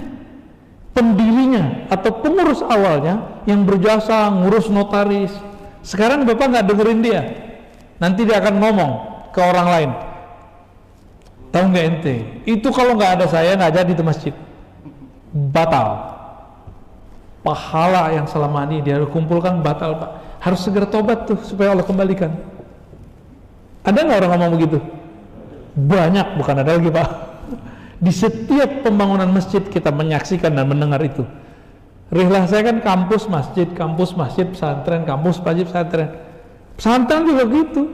pendirinya atau pengurus awalnya yang berjasa ngurus notaris. Sekarang Bapak nggak dengerin dia, nanti dia akan ngomong ke orang lain. Tahu nggak ente? Itu kalau nggak ada saya nggak jadi itu masjid, batal. Pahala yang selama ini dia kumpulkan batal, Pak. Harus segera tobat tuh supaya Allah kembalikan. Ada nggak orang ngomong begitu? Banyak, bukan ada lagi, Pak. Di setiap pembangunan masjid kita menyaksikan dan mendengar itu. Rihlah saya kan kampus masjid, pesantren, kampus masjid, pesantren. Pesantren juga gitu.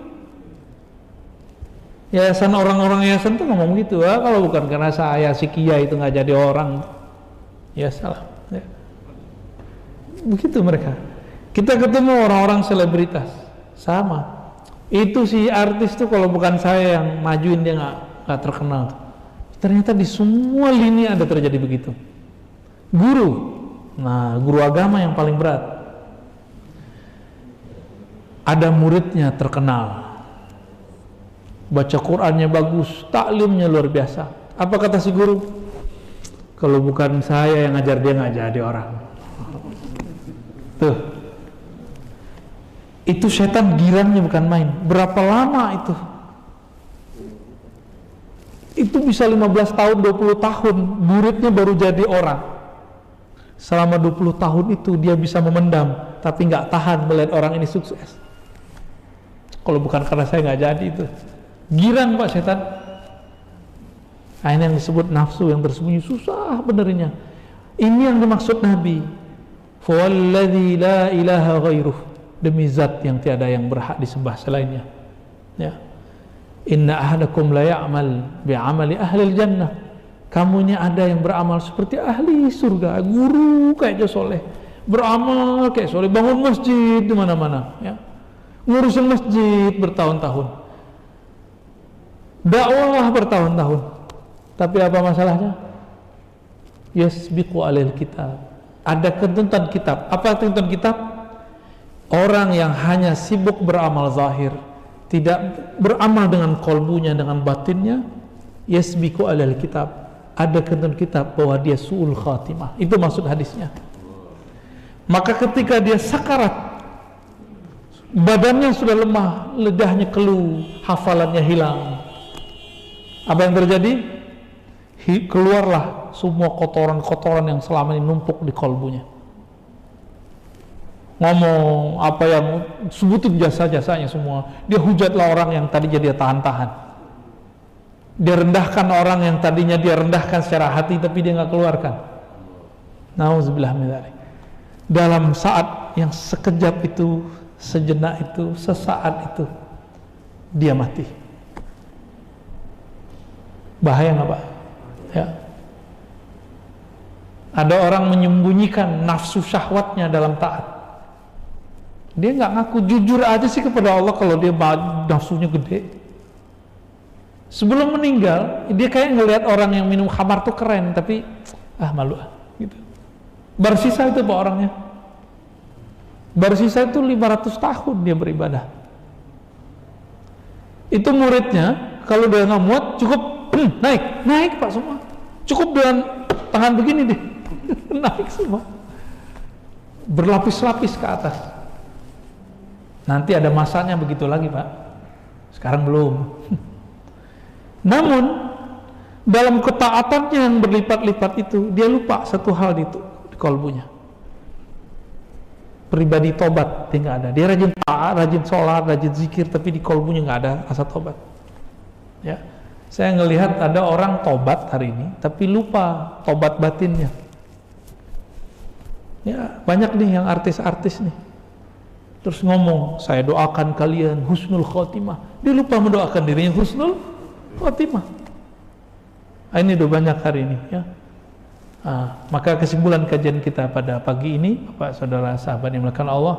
Yayasan, orang-orang yayasan tuh ngomong gitu. Kalau bukan karena saya si kiai itu nggak jadi orang, ya salah. Ya. Begitu mereka. Kita ketemu orang-orang selebritas, sama. Itu si artis tuh kalau bukan saya yang majuin dia nggak terkenal. Ternyata di semua lini ada terjadi begitu. Guru, nah guru agama yang paling berat. Ada muridnya terkenal, baca Qur'annya bagus, taklimnya luar biasa. Apa kata si guru? Kalau bukan saya yang ngajar dia nggak jadi orang. Tuh. Itu setan girangnya bukan main. Berapa lama itu? Itu bisa 15 tahun, 20 tahun muridnya baru jadi orang. Selama 20 tahun itu dia bisa memendam, tapi nggak tahan melihat orang ini sukses. Kalau bukan karena saya nggak jadi itu. Girang Pak setan. Nah, ini yang disebut nafsu yang tersembunyi, susah benarnya. Ini yang dimaksud Nabi. Fawalladzi la ilaha ghairuh. Demi zat yang tiada yang berhak disembah selainnya. Ya. Inna ahadakum la ya'mal bi'amali ahli jannah. Kamunya ada yang beramal seperti ahli surga, guru kayak soleh, beramal kayak soleh, bangun masjid di mana-mana, ya. Ngurusin masjid bertahun-tahun, dakwah bertahun-tahun. Tapi apa masalahnya? Yasbiqu alil kitab. Ada ketentuan kitab. Apa ketentuan kitab? Orang yang hanya sibuk beramal zahir, tidak beramal dengan kolbunya, dengan batinnya, yasbiqu alil kitab. Ada ketentuan kitab bahwa dia su'ul khatimah. Itu maksud hadisnya. Maka ketika dia sakarat, badannya sudah lemah, lidahnya keluh, hafalannya hilang. Apa yang terjadi? Keluarlah semua kotoran-kotoran yang selama ini numpuk di kolbunya. Ngomong apa yang sebutin jasa-jasanya semua. Dia hujatlah orang yang tadinya dia tahan-tahan. Dia rendahkan orang yang tadinya dia rendahkan secara hati tapi dia nggak keluarkan. Nauzubillah min dzalik. Dalam saat yang sekejap itu, sejenak itu, sesaat itu, dia mati. Bahaya nggak Pak? Ya. Ada orang menyembunyikan nafsu syahwatnya dalam taat. Dia nggak ngaku, jujur aja sih kepada Allah kalau dia nafsunya gede. Sebelum meninggal, dia kayak ngelihat orang yang minum khamar tuh keren, tapi malu gitu. Bersisa itu Pak orangnya. Bersisa itu 500 tahun dia beribadah. Itu muridnya, kalau dia nggak muat, cukup naik Pak semua. Cukup dengan tangan begini deh, naik semua. Berlapis-lapis ke atas. Nanti ada masanya begitu lagi Pak. Sekarang belum. Namun dalam ketaatannya yang berlipat-lipat itu, dia lupa satu hal itu di kolbunya. Pribadi tobat dia nggak ada. Dia rajin taat, rajin sholat, rajin zikir, tapi di kolbunya nggak ada rasa tobat. Ya, saya ngelihat ada orang tobat hari ini, tapi lupa tobat batinnya. Ya, banyak nih yang artis-artis nih. Terus ngomong, saya doakan kalian husnul khotimah. Dia lupa mendoakan dirinya husnul khotimah. Ini udah banyak hari ini, ya. Maka kesimpulan kajian kita pada pagi ini, Bapak Saudara sahabat yang dimuliakan Allah,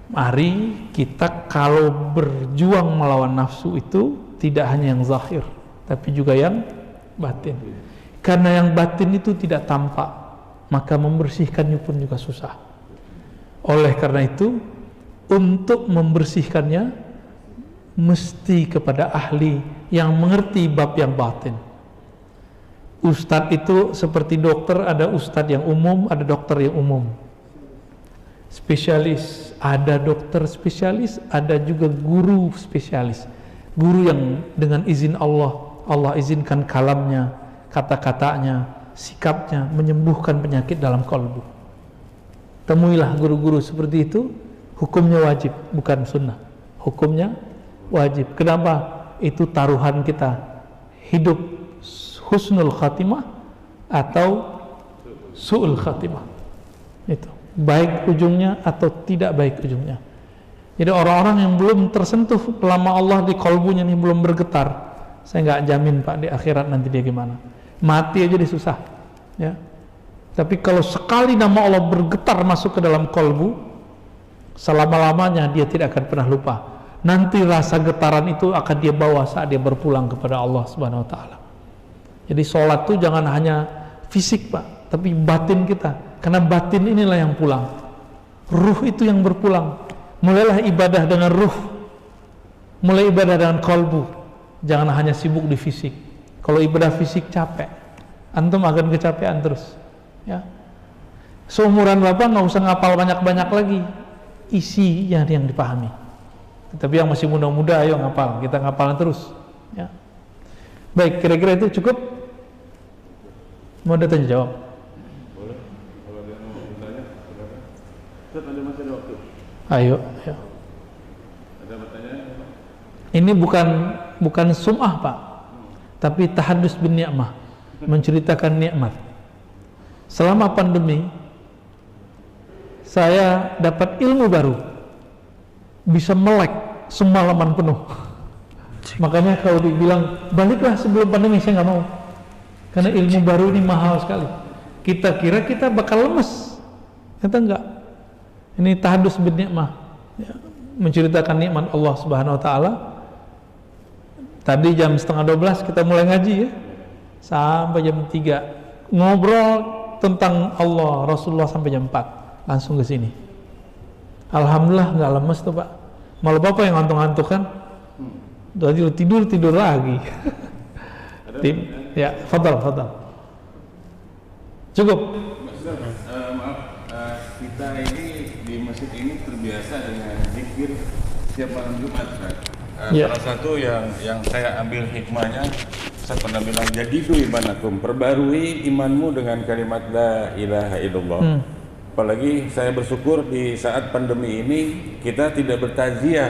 mari kita kalau berjuang melawan nafsu itu tidak hanya yang zahir, tapi juga yang batin. Karena yang batin itu tidak tampak, maka membersihkannya pun juga susah. Oleh karena itu, untuk membersihkannya mesti kepada ahli yang mengerti bab yang batin. Ustadz itu seperti dokter, ada ustadz yang umum, ada dokter yang umum. Spesialis, ada dokter spesialis, ada juga guru spesialis. Guru yang dengan izin Allah, Allah izinkan kalamnya, kata-katanya, sikapnya menyembuhkan penyakit dalam kalbu. Temuilah guru-guru seperti itu, hukumnya wajib, bukan sunnah. Hukumnya wajib. Kenapa? Itu taruhan kita, hidup husnul khatimah atau su'ul khatimah. Itu baik ujungnya atau tidak baik ujungnya. Jadi orang-orang yang belum tersentuh lama Allah di kalbunya nih, belum bergetar, saya nggak jamin Pak di akhirat nanti dia gimana. Mati aja dia susah, ya. Tapi kalau sekali nama Allah bergetar masuk ke dalam kalbu, selama-lamanya dia tidak akan pernah lupa. Nanti rasa getaran itu akan dia bawa saat dia berpulang kepada Allah Subhanahu Wa Taala. Jadi sholat itu jangan hanya fisik Pak, tapi batin kita. Karena batin inilah yang pulang. Ruh itu yang berpulang. Mulailah ibadah dengan ruh. Mulai ibadah dengan kalbu. Jangan hanya sibuk di fisik. Kalau ibadah fisik capek, antum akan kecapean terus. Ya. Seumuran Bapak nggak usah ngapal banyak-banyak lagi. Isinya yang dipahami. Tapi yang masih muda-muda ayo ngapal. Kita ngapalan terus. Ya. Baik, kira-kira itu cukup? Mau ada tanya jawab? Boleh. Kalau ada yang mau bertanya, silakan. Ustaz, ada masih ada waktu? Ayo. Ada pertanyaan? Ini bukan sum'ah Pak, tapi tahadus bin ni'mah, menceritakan nikmat. Selama pandemi, saya dapat ilmu baru, bisa melek semalaman penuh. Makanya kalau dibilang baliklah sebelum pandemi, saya nggak mau, karena ilmu baru ini mahal sekali. Kita kira kita bakal lemes, ternyata enggak. Ini tahadus bin ni'mah, ya, menceritakan nikmat Allah Subhanahu Wa Taala. Tadi jam 11:30 kita mulai ngaji ya, sampai jam 3 ngobrol tentang Allah Rasulullah sampai jam 4 langsung ke sini. Alhamdulillah nggak lemes tuh Pak. Malah Bapak yang ngantuk-ngantuk kan, tidur lagi. Ya, fadal. Cukup. Maaf, kita ini di masjid ini terbiasa dengan zikir setiap malam Jumat, kan? Ya. Salah satu yang saya ambil hikmahnya, saya pernah bilang, jadidu imanakum, perbarui imanmu dengan kalimat la ilaha illallah. Apalagi saya bersyukur di saat pandemi ini kita tidak bertakziah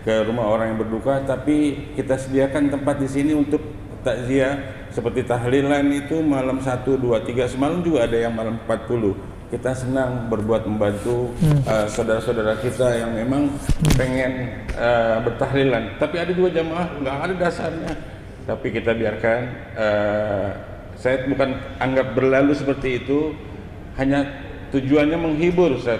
ke rumah orang yang berduka, tapi kita sediakan tempat di sini untuk takziah, seperti tahlilan itu malam 1, 2, 3, semalam juga ada yang malam 40. Kita senang membantu saudara-saudara kita yang memang pengen bertahlilan, tapi ada 2 jamaah nggak ada dasarnya, tapi kita biarkan. Saya bukan anggap berlalu seperti itu, hanya tujuannya menghibur Ustaz,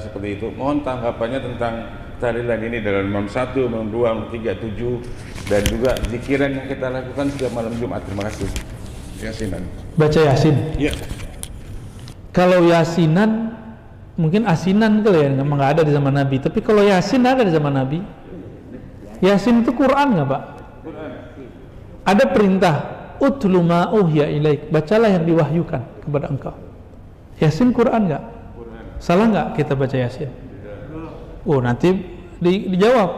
seperti itu. Mohon tanggapannya tentang tahlilan ini dalam malam 1, malam 2, malam 3, 7, dan juga zikiran yang kita lakukan setiap malam Jumat. Terima kasih. Yasinan. Baca Yasin. Iya. Kalau Yasinan mungkin asinan kali ya, memang nggak ada di zaman Nabi. Tapi kalau Yasin ada di zaman Nabi. Yasin itu Quran nggak Pak? Quran. Ada perintah, utlu ma uhya ilaik, bacalah yang diwahyukan kepada engkau. Yasin Quran nggak? Quran. Salah nggak kita baca Yasin? Oh nanti dijawab.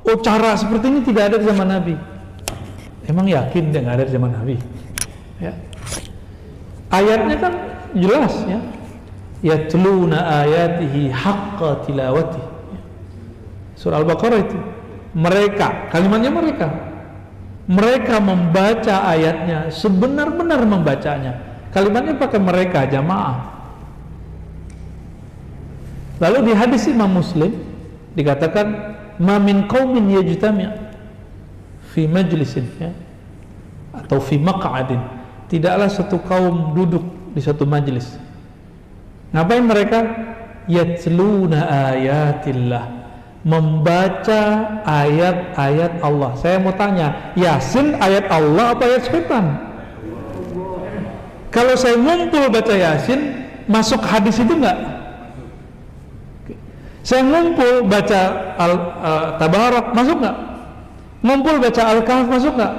Oh cara seperti ini tidak ada di zaman Nabi. Emang yakin dia nggak ada di zaman Nabi? Ya. Ayatnya kan jelas ya. Yatluna ayatihi haqqa tilawati. Surah Al-Baqarah itu. Mereka, kalimatnya mereka membaca ayatnya sebenar-benar membacanya. Kalimatnya pakai mereka, jamaah. Lalu di hadis Imam Muslim dikatakan ma min qaumin yajtami' fi majlisin, ya, atau fi maq'adin, tidaklah satu kaum duduk di satu majelis. Ngapain mereka? Yatluna ayatillah, membaca ayat-ayat Allah. Saya mau tanya, Yasin ayat Allah apa ayat setan? Kalau saya ngumpul baca Yasin, masuk hadis itu enggak? Saya ngumpul baca Tabarak, masuk enggak? Ngumpul baca Al-Kahf masuk nggak?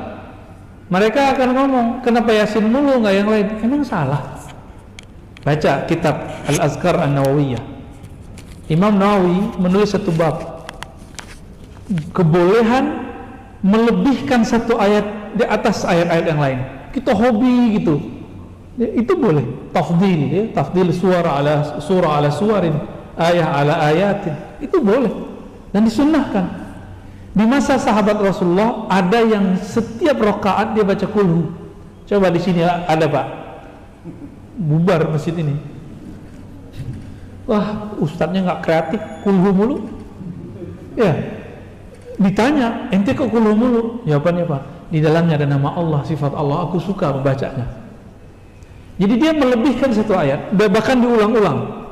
Mereka akan ngomong, kenapa Yasin mulu nggak yang lain? Emang salah? Baca kitab Al-Azkar An-Nawawiyah. Imam Nawawi menulis satu bab, kebolehan melebihkan satu ayat di atas ayat-ayat yang lain. Kita hobi gitu, itu boleh. Tafdil, ya, tafdil surah ala suwarin, ayat ala ayatin, itu boleh dan disunnahkan. Di masa sahabat Rasulullah ada yang setiap rakaat dia baca kulhu. Coba di sini ada Pak, bubar masjid ini. Wah, ustadznya nggak kreatif, kulhu mulu. Ya, ditanya, ente kok kulhu mulu? Jawabannya Pak, di dalamnya ada nama Allah, sifat Allah, aku suka membacanya. Jadi dia melebihkan satu ayat, bahkan diulang-ulang.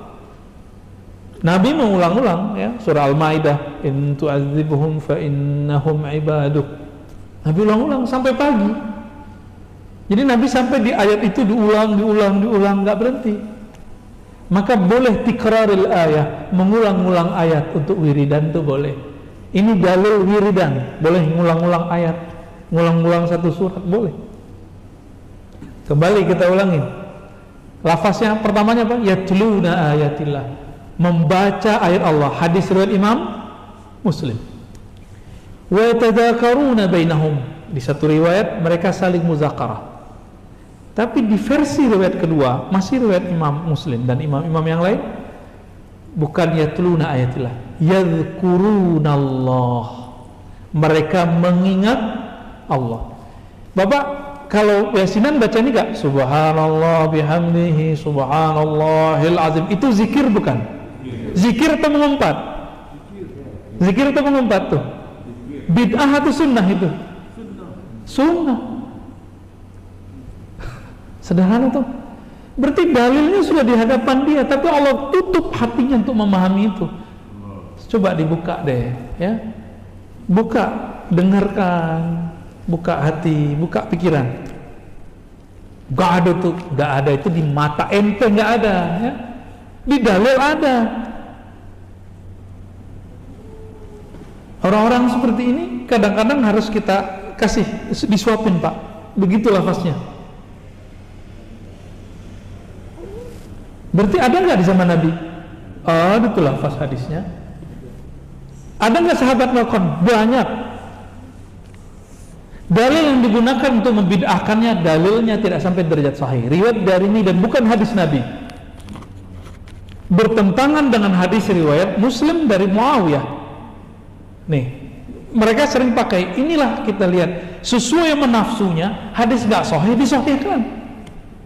Nabi mengulang-ulang, ya, surah Al-Maidah, in tu'adzibuhum fa innahum ibaduk. Nabi ulang-ulang sampai pagi. Jadi Nabi sampai di ayat itu diulang, nggak berhenti. Maka boleh tikraril ayat, mengulang-ulang ayat untuk wiridan itu boleh. Ini dalil wiridan, boleh ngulang-ulang ayat, ngulang-ulang satu surat boleh. Kembali kita ulangin. Lafaznya pertamanya apa? Yatluna ayatillah, membaca ayat Allah. Hadis riwayat Imam Muslim. Wa yatadzakaruna bainahum, di satu riwayat mereka saling muzakarah. Tapi di versi riwayat kedua, masih riwayat Imam Muslim dan imam-imam yang lain, bukan yatluna ayatillah, yadhkurunallah, mereka mengingat Allah. Bapak kalau yasinan baca ini gak? Subhanallah bihamdihi subhanallahil azim, itu zikir bukan? Zikir atau mengumpat? Zikir atau mengumpat tuh? Bid'ah atau sunnah itu? Sunnah. Sederhana tuh. Berarti dalilnya sudah di hadapan dia, tapi Allah tutup hatinya untuk memahami itu. Coba dibuka deh, ya. Buka, dengarkan, buka hati, buka pikiran. Gak ada tuh, gak ada itu di mata ente, gak ada, ya. Di dalil ada. Orang-orang seperti ini kadang-kadang harus kita kasih disuapin Pak. Begitu lafaznya. Berarti ada nggak di zaman Nabi? Ada tuh lafaz hadisnya. Ada nggak sahabat melakukan? Banyak. Dalil yang digunakan untuk membid'ahkannya, dalilnya tidak sampai derajat sahih. Riwayat dari ini dan bukan hadis Nabi. Bertentangan dengan hadis riwayat Muslim dari Muawiyah. Nih, mereka sering pakai. Inilah kita lihat sesuai menafsunya. Hadis nggak sahih disahihkan.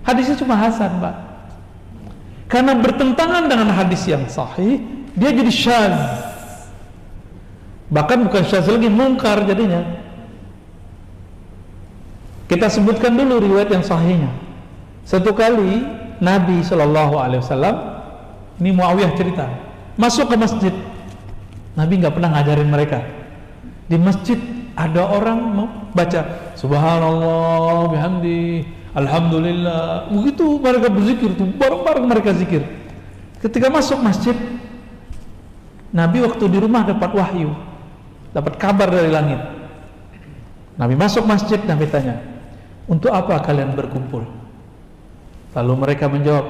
Hadisnya cuma hasan Pak. Karena bertentangan dengan hadis yang sahih, dia jadi syadz. Bahkan bukan syadz lagi, mungkar jadinya. Kita sebutkan dulu riwayat yang sahihnya. Satu kali Nabi SAW, ini Muawiyah cerita, masuk ke masjid. Nabi nggak pernah ngajarin mereka. Di masjid ada orang baca Subhanallah bihamdi, alhamdulillah, begitu mereka berzikir tuh, bareng-bareng mereka zikir. Ketika masuk masjid, Nabi waktu di rumah dapat wahyu, dapat kabar dari langit. Nabi masuk masjid, Nabi tanya, untuk apa kalian berkumpul? Lalu mereka menjawab,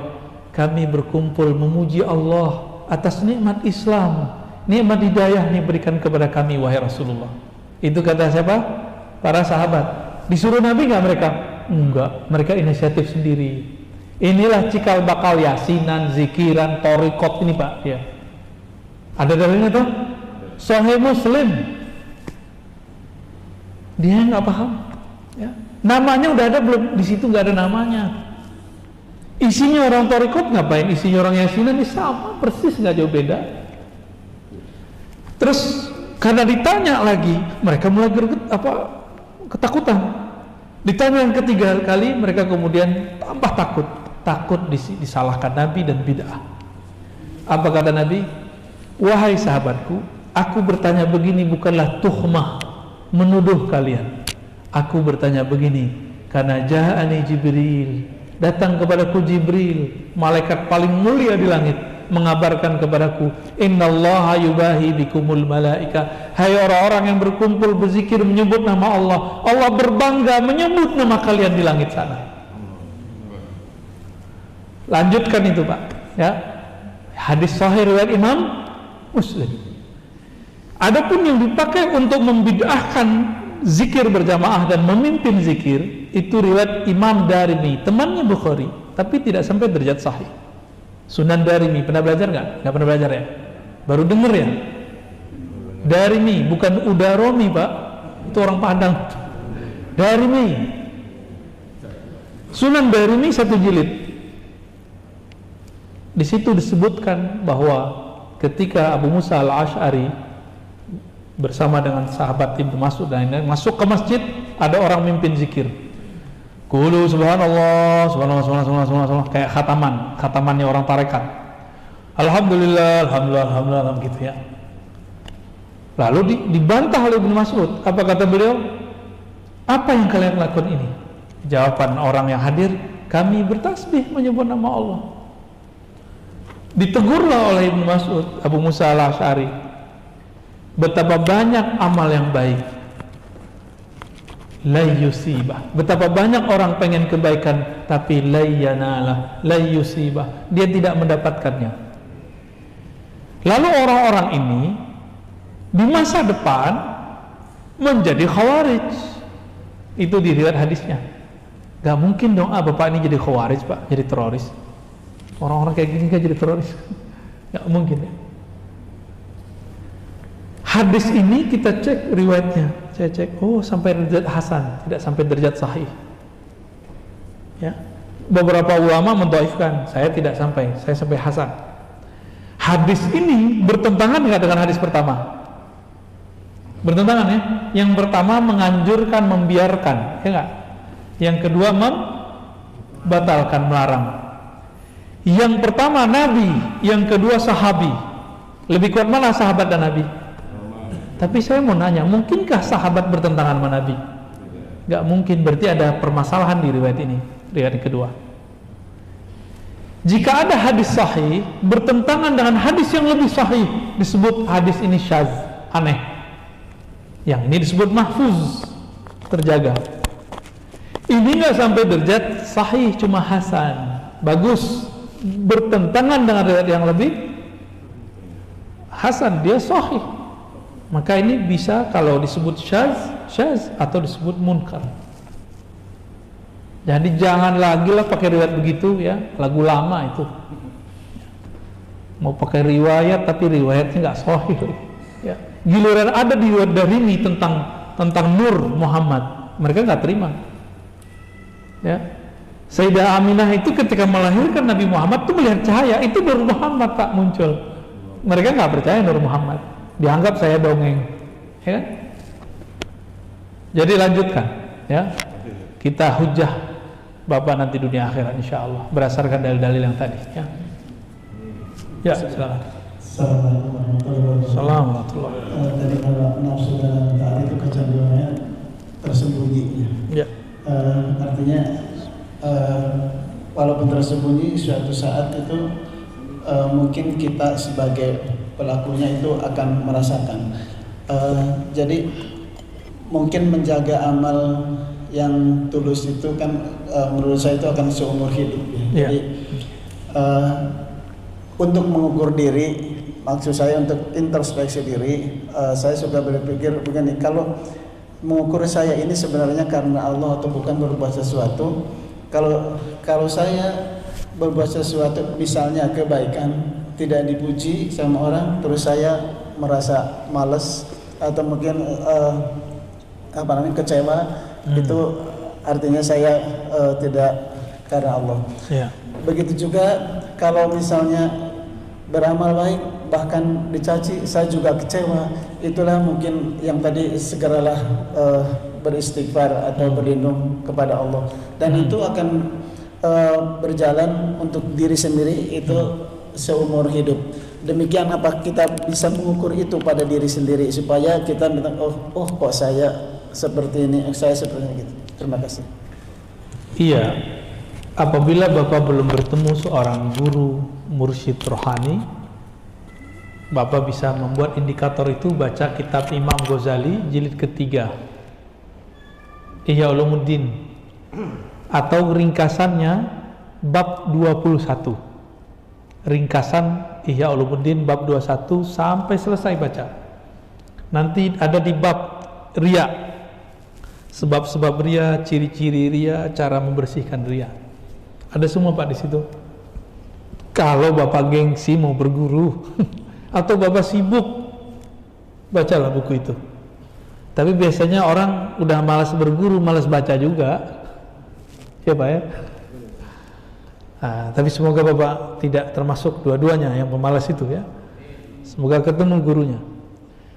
kami berkumpul memuji Allah atas nikmat Islam, nikmat hidayah yang diberikan kepada kami wahai Rasulullah. Itu kata siapa? Para sahabat. Disuruh Nabi nggak mereka? Enggak, mereka inisiatif sendiri. Inilah cikal bakal yasinan, zikiran, thariqat ini Pak, ya. Ada dalilnya tuh? Sahih Muslim. Dia nggak paham, ya. Namanya udah ada belum? Di situ nggak ada namanya. Isinya orang thariqat ngapain? Isinya orang yasinan ini sama persis, nggak jauh beda. Terus karena ditanya lagi, mereka mulai ketakutan. Ditanya yang ketiga kali, mereka kemudian tambah takut disalahkan Nabi dan bid'ah. Apa kata Nabi? Wahai sahabatku, aku bertanya begini bukanlah tuhmah, menuduh kalian. Aku bertanya begini karena ja'ani Jibril, datang kepadaku Jibril, malaikat paling mulia di langit, mengabarkan kepadaku, innallaha yubahi bikumul malaika, hai orang-orang yang berkumpul berzikir menyebut nama Allah, Allah berbangga menyebut nama kalian di langit sana. Lanjutkan itu Pak ya, hadis sahih riwayat Imam Muslim. Adapun yang dipakai untuk membid'ahkan zikir berjamaah dan memimpin zikir, itu riwayat Imam Darimi, temannya Bukhari, tapi tidak sampai derajat sahih. Sunan Darimi, pernah belajar nggak? Nggak pernah belajar ya? Baru denger ya? Darimi, bukan Udaromi Pak, itu orang Padang. Darimi, Sunan Darimi 1 jilid. Di situ disebutkan bahwa ketika Abu Musa al-Ash'ari bersama dengan sahabat Ibnu Mas'ud dan lain-lain masuk ke masjid, ada orang mimpin zikir. Qulu subhanallah, subhanallah, subhanallah, subhanallah, kayak khatamannya orang tarekat. Alhamdulillah, alhamdulillah, alhamdulillah, gitu ya. Lalu dibantah oleh Ibnu Mas'ud. Apa kata beliau? Apa yang kalian lakukan ini? Jawaban orang yang hadir, kami bertasbih menyebut nama Allah. Ditegurlah oleh Ibnu Mas'ud, Abu Musa al-Ash'ari, betapa banyak amal yang baik, la yusibah, betapa banyak orang pengen kebaikan tapi la yanalah, la yusibah, dia tidak mendapatkannya. Lalu orang-orang ini di masa depan menjadi khawarij. Itu diriwayat hadisnya. Gak mungkin dong bapak ini jadi khawarij Pak, jadi teroris. Orang-orang kayak gini gak jadi teroris. Gak mungkin ya. Hadis ini kita cek riwayatnya, saya cek, oh sampai derajat hasan, tidak sampai derajat sahih. Ya, beberapa ulama mendhaifkan, saya tidak sampai, saya sampai hasan. Hadis ini bertentangan nggak dengan hadis pertama? Bertentangan ya. Yang pertama menganjurkan, membiarkan, ya nggak? Yang kedua membatalkan, melarang. Yang pertama Nabi, yang kedua sahabi. Lebih kuat mana sahabat dan Nabi? Tapi saya mau nanya, mungkinkah sahabat bertentangan sama Nabi? Gak mungkin, berarti ada permasalahan di riwayat ini, riwayat kedua. Jika ada hadis sahih bertentangan dengan hadis yang lebih sahih, disebut hadis ini syadz, aneh. Yang ini disebut mahfuz, terjaga. Ini gak sampai derajat sahih, cuma hasan, bagus. Bertentangan dengan riwayat yang lebih hasan, dia sahih. Maka ini bisa kalau disebut syadz atau disebut munkar. Jadi jangan lagi lah pakai riwayat begitu ya, lagu lama itu. Mau pakai riwayat tapi riwayatnya nggak sahih. Ya. Giliran ada di riwayat Darimi tentang Nur Muhammad, mereka nggak terima. Ya. Sayyidah Aminah itu ketika melahirkan Nabi Muhammad itu melihat cahaya, itu Nur Muhammad Pak muncul. Mereka nggak percaya Nur Muhammad, dianggap saya dongeng, ya kan? Jadi lanjutkan, ya. Kita hujah Bapak nanti dunia akhirat insya Allah berdasarkan dalil-dalil yang tadi, ya. Ya, silakan. Assalamualaikum warahmatullahi wabarakatuh. Tadi kalau nafsu dalam taat itu kecenderungannya tersembunyi. Ya. Artinya walaupun tersembunyi, suatu saat itu mungkin kita sebagai pelakunya itu akan merasakan. Jadi mungkin menjaga amal yang tulus itu kan menurut saya itu akan seumur hidup ya. Yeah. Jadi untuk mengukur diri, maksud saya untuk introspeksi diri, saya suka berpikir begini, kalau mengukur saya ini sebenarnya karena Allah atau bukan berbuat sesuatu. Kalau saya berbuat sesuatu misalnya kebaikan tidak dipuji sama orang, terus saya merasa malas atau mungkin kecewa, itu artinya saya tidak karena Allah. Ya. Begitu juga kalau misalnya beramal baik bahkan dicaci, saya juga kecewa. Itulah mungkin yang tadi segeralah beristighfar atau berlindung kepada Allah, dan itu akan berjalan untuk diri sendiri itu seumur hidup. Demikian apa kita bisa mengukur itu pada diri sendiri supaya kita bilang oh kok saya seperti ini, saya seperti ini gitu. Terima kasih. Iya. apabila Bapak belum bertemu seorang guru mursyid rohani, Bapak bisa membuat indikator itu baca kitab Imam Ghazali jilid ketiga, Ihya Ulumuddin, atau ringkasannya bab 21. Ringkasan Ihya Ulumuddin bab 21 sampai selesai baca. Nanti ada di bab riya, sebab-sebab riya, ciri-ciri riya, cara membersihkan riya. Ada semua Pak di situ. Kalau Bapak gengsi mau berguru atau Bapak sibuk, bacalah buku itu. Tapi biasanya orang udah malas berguru, malas baca juga. Ya Pak ya. Nah, tapi semoga Bapak tidak termasuk dua-duanya yang pemalas itu ya. Semoga ketemu gurunya.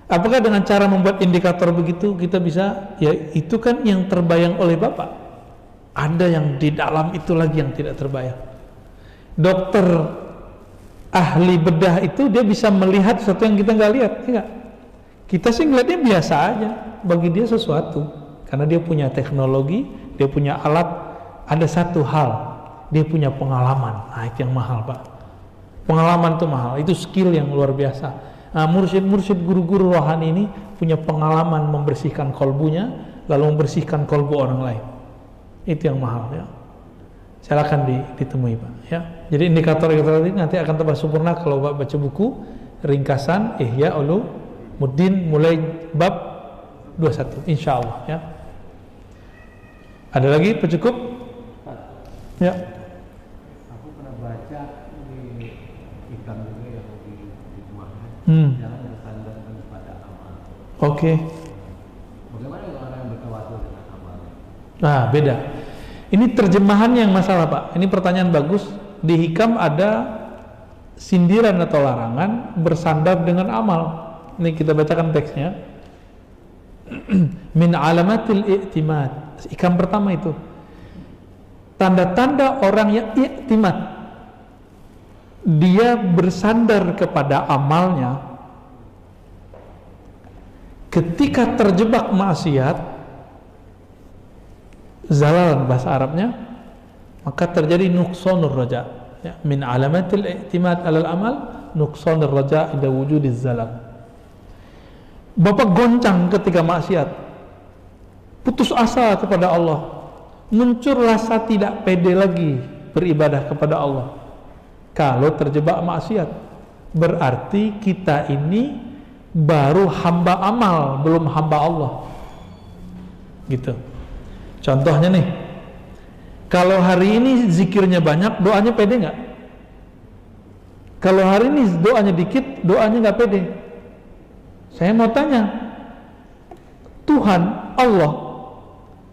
Apakah dengan cara membuat indikator begitu kita bisa? Ya itu kan yang terbayang oleh Bapak. Ada yang di dalam itu lagi yang tidak terbayang. Dokter ahli bedah itu dia bisa melihat sesuatu yang kita nggak lihat, ya gak? Kita sih ngeliatnya biasa aja, bagi dia sesuatu, karena dia punya teknologi, dia punya alat. Ada satu hal, dia punya pengalaman. Nah, itu yang mahal Pak. Pengalaman itu mahal, itu skill yang luar biasa. Nah, mursyid guru-guru rohani ini punya pengalaman membersihkan kolbunya, lalu membersihkan kolbu orang lain. Itu yang mahal ya. Silakan ditemui Pak ya. Jadi indikator ini nanti akan tambah sempurna kalau Pak baca buku ringkasan Ihya Ulumuddin mulai bab 21 insyaallah ya. Ada lagi Pak cukup? Ya. Aku pernah baca di iklan juga yang di rumahnya. Jangan bersandarkan pada amal. Oke. Bagaimana dengan orang yang bertawasul dengan amalnya? Nah, beda. Ini terjemahan yang masalah Pak. Ini pertanyaan bagus. Di Hikam ada sindiran atau larangan bersandar dengan amal. Ini kita bacakan teksnya. Min alamatil i'timad. Hikam pertama itu. Tanda-tanda orang yang i'timad. Dia bersandar kepada amalnya. Ketika terjebak maksiat, zalalan bahasa Arabnya, maka terjadi nuqsanur raja ya. Min alamatil i'timad alal amal nuqsanur raja ila wujudiz zalal. Bapak goncang ketika maksiat, putus asa kepada Allah, muncul rasa tidak pede lagi beribadah kepada Allah. Kalau terjebak maksiat, berarti kita ini baru hamba amal, belum hamba Allah gitu. Contohnya nih, kalau hari ini zikirnya banyak, doanya pede nggak? Kalau hari ini doanya dikit, doanya nggak pede. Saya mau tanya, Tuhan Allah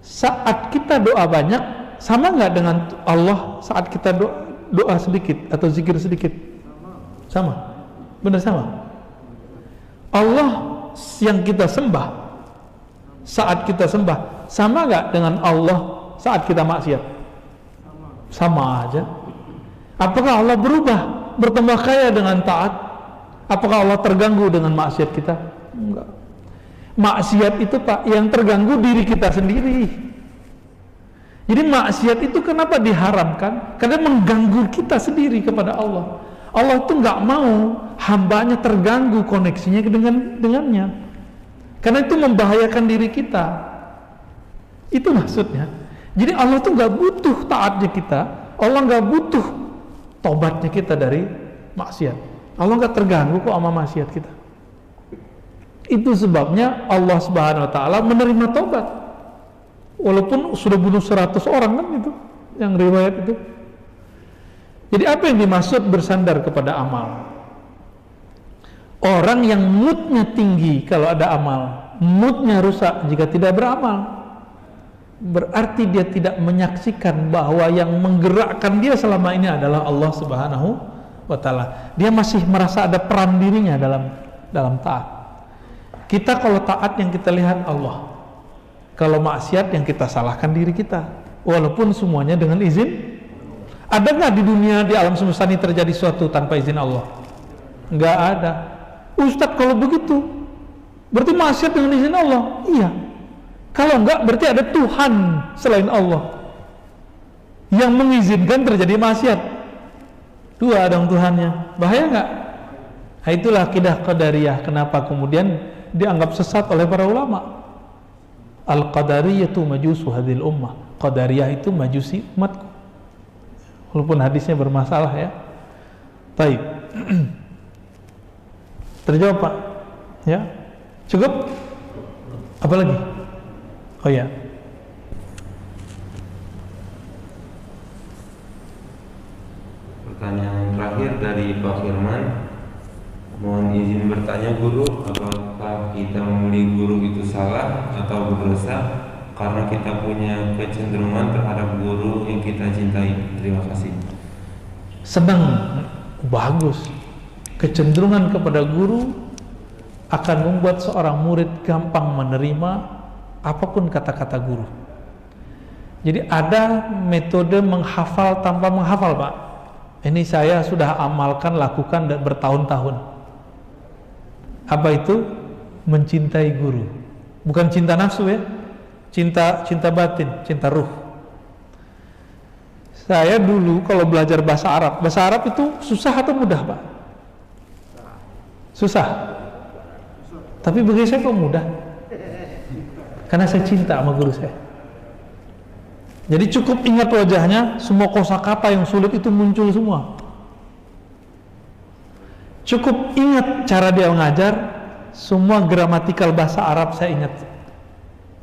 saat kita doa banyak sama nggak dengan Allah saat kita doa sedikit atau zikir sedikit? Sama, benar sama. Allah yang kita sembah saat kita sembah sama nggak dengan Allah saat kita maksiat? Sama aja. Apakah Allah berubah, bertambah kaya dengan taat? Apakah Allah terganggu dengan maksiat kita? Enggak. Maksiat itu Pak, yang terganggu diri kita sendiri. Jadi maksiat itu kenapa diharamkan? Karena mengganggu kita sendiri kepada Allah. Allah itu nggak mau hambanya terganggu koneksinya dengannya. Karena itu membahayakan diri kita. Itu maksudnya. Jadi Allah tuh nggak butuh taatnya kita, Allah nggak butuh tobatnya kita dari maksiat. Allah nggak terganggu kok sama maksiat kita. Itu sebabnya Allah Subhanahu Wa Taala menerima tobat, walaupun sudah bunuh 100 orang kan itu, yang riwayat itu. Jadi apa yang dimaksud bersandar kepada amal? Orang yang moodnya tinggi kalau ada amal, moodnya rusak jika tidak beramal. Berarti dia tidak menyaksikan bahwa yang menggerakkan dia selama ini adalah Allah Subhanahu wa Ta'ala. Dia masih merasa ada peran dirinya dalam taat. Kita kalau taat yang kita lihat Allah, kalau maksiat yang kita salahkan diri kita, walaupun semuanya dengan izin. Ada nggak di dunia, di alam semesta ini terjadi sesuatu tanpa izin Allah? Nggak ada. Ustadz, kalau begitu berarti maksiat dengan izin Allah? Iya. Kalau enggak, berarti ada Tuhan selain Allah. yang mengizinkan terjadi maksiat. Dua dong Tuhannya, bahaya nggak? Nah, itulah akidah Qadariyah. Kenapa kemudian dianggap sesat oleh para ulama? Al-Qadariyatu majusu hadhil ummah. Qadariyah itu majusi umatku. Walaupun hadisnya bermasalah ya. Baik. Terjawab Pak? Ya. Cukup? Apa lagi? Oh ya. Pertanyaan terakhir dari Pak Firman. Mohon izin bertanya guru, apakah kita memilih guru itu salah atau berdosa karena kita punya kecenderungan terhadap guru yang kita cintai? Terima kasih. Senang, bagus. Kecenderungan kepada guru akan membuat seorang murid gampang menerima apapun kata-kata guru. Jadi ada metode menghafal tanpa menghafal Pak. Ini saya sudah amalkan, lakukan dan bertahun-tahun. Apa itu? Mencintai guru. Bukan cinta nafsu ya, cinta batin, cinta ruh. Saya dulu kalau belajar bahasa Arab itu susah atau mudah Pak? Susah. Tapi bagi saya kok mudah? Karena saya cinta sama guru saya. Jadi cukup ingat wajahnya, semua kosakata yang sulit itu muncul semua. Cukup ingat cara dia mengajar, semua gramatikal bahasa Arab saya ingat.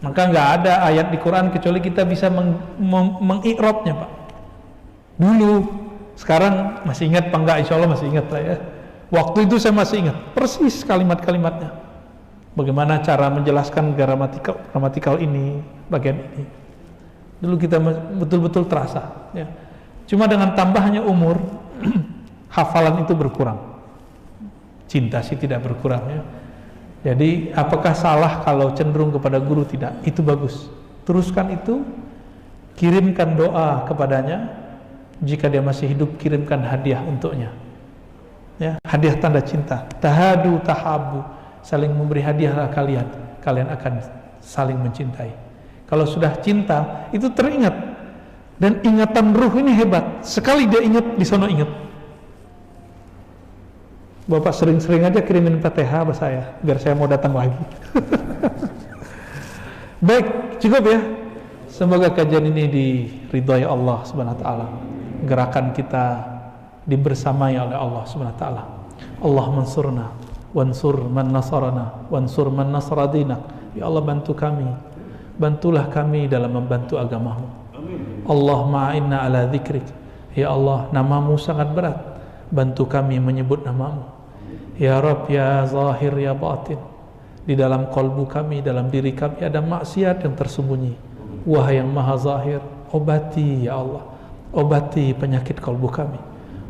Maka nggak ada ayat di Quran kecuali kita bisa mengikrobnya Pak. Dulu, sekarang masih ingat apa enggak? Insya Allah masih ingat lah ya. Waktu itu saya masih ingat persis kalimat-kalimatnya. Bagaimana cara menjelaskan gramatikal ini, bagian ini. Dulu kita betul-betul terasa ya. Cuma dengan tambahnya umur hafalan itu berkurang, cinta sih tidak berkurang ya. Jadi apakah salah kalau cenderung kepada guru? Tidak, itu bagus. Teruskan itu, kirimkan doa kepadanya. Jika dia masih hidup, kirimkan hadiah untuknya ya, hadiah tanda cinta. Tahadu tahabu, saling memberi hadiahlah kalian akan saling mencintai. Kalau sudah cinta, itu teringat. Dan ingatan ruh ini hebat. Sekali dia ingat, di sana ingat. Bapak sering-sering aja kirimin Fatihah ke saya, biar saya mau datang lagi. Baik, cukup ya. Semoga kajian ini diridhai Allah Subhanahu wa taala. Gerakan kita dibersamai oleh Allah Subhanahu wa taala. Allah mansurna, wansur man nasarana, wansur man nasara dinak. Ya Allah, bantu kami. Bantulah kami dalam membantu agamamu. Allahumma inna ala dzikrik. Ya Allah, namamu sangat berat. Bantu kami menyebut namamu. Ya Rabb, ya Zahir, ya Batin. Di dalam kalbu kami, dalam diri kami ada maksiat yang tersembunyi. Wahai yang maha zahir, obati ya Allah. Obati penyakit kalbu kami.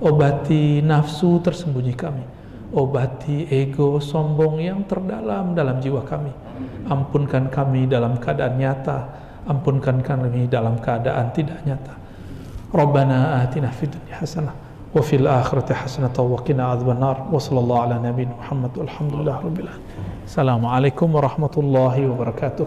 Obati nafsu tersembunyi kami. Obati ego sombong yang terdalam dalam jiwa kami. Ampunkan kami dalam keadaan nyata, ampunkan kami dalam keadaan tidak nyata. Rabbana atina fid dunya hasanah wa fil akhirati hasanah wa qina adzabannar. Wa sallallahu ala nabiyina Muhammad walhamdulillahirabbil alamin. Assalamualaikum warahmatullahi wabarakatuh.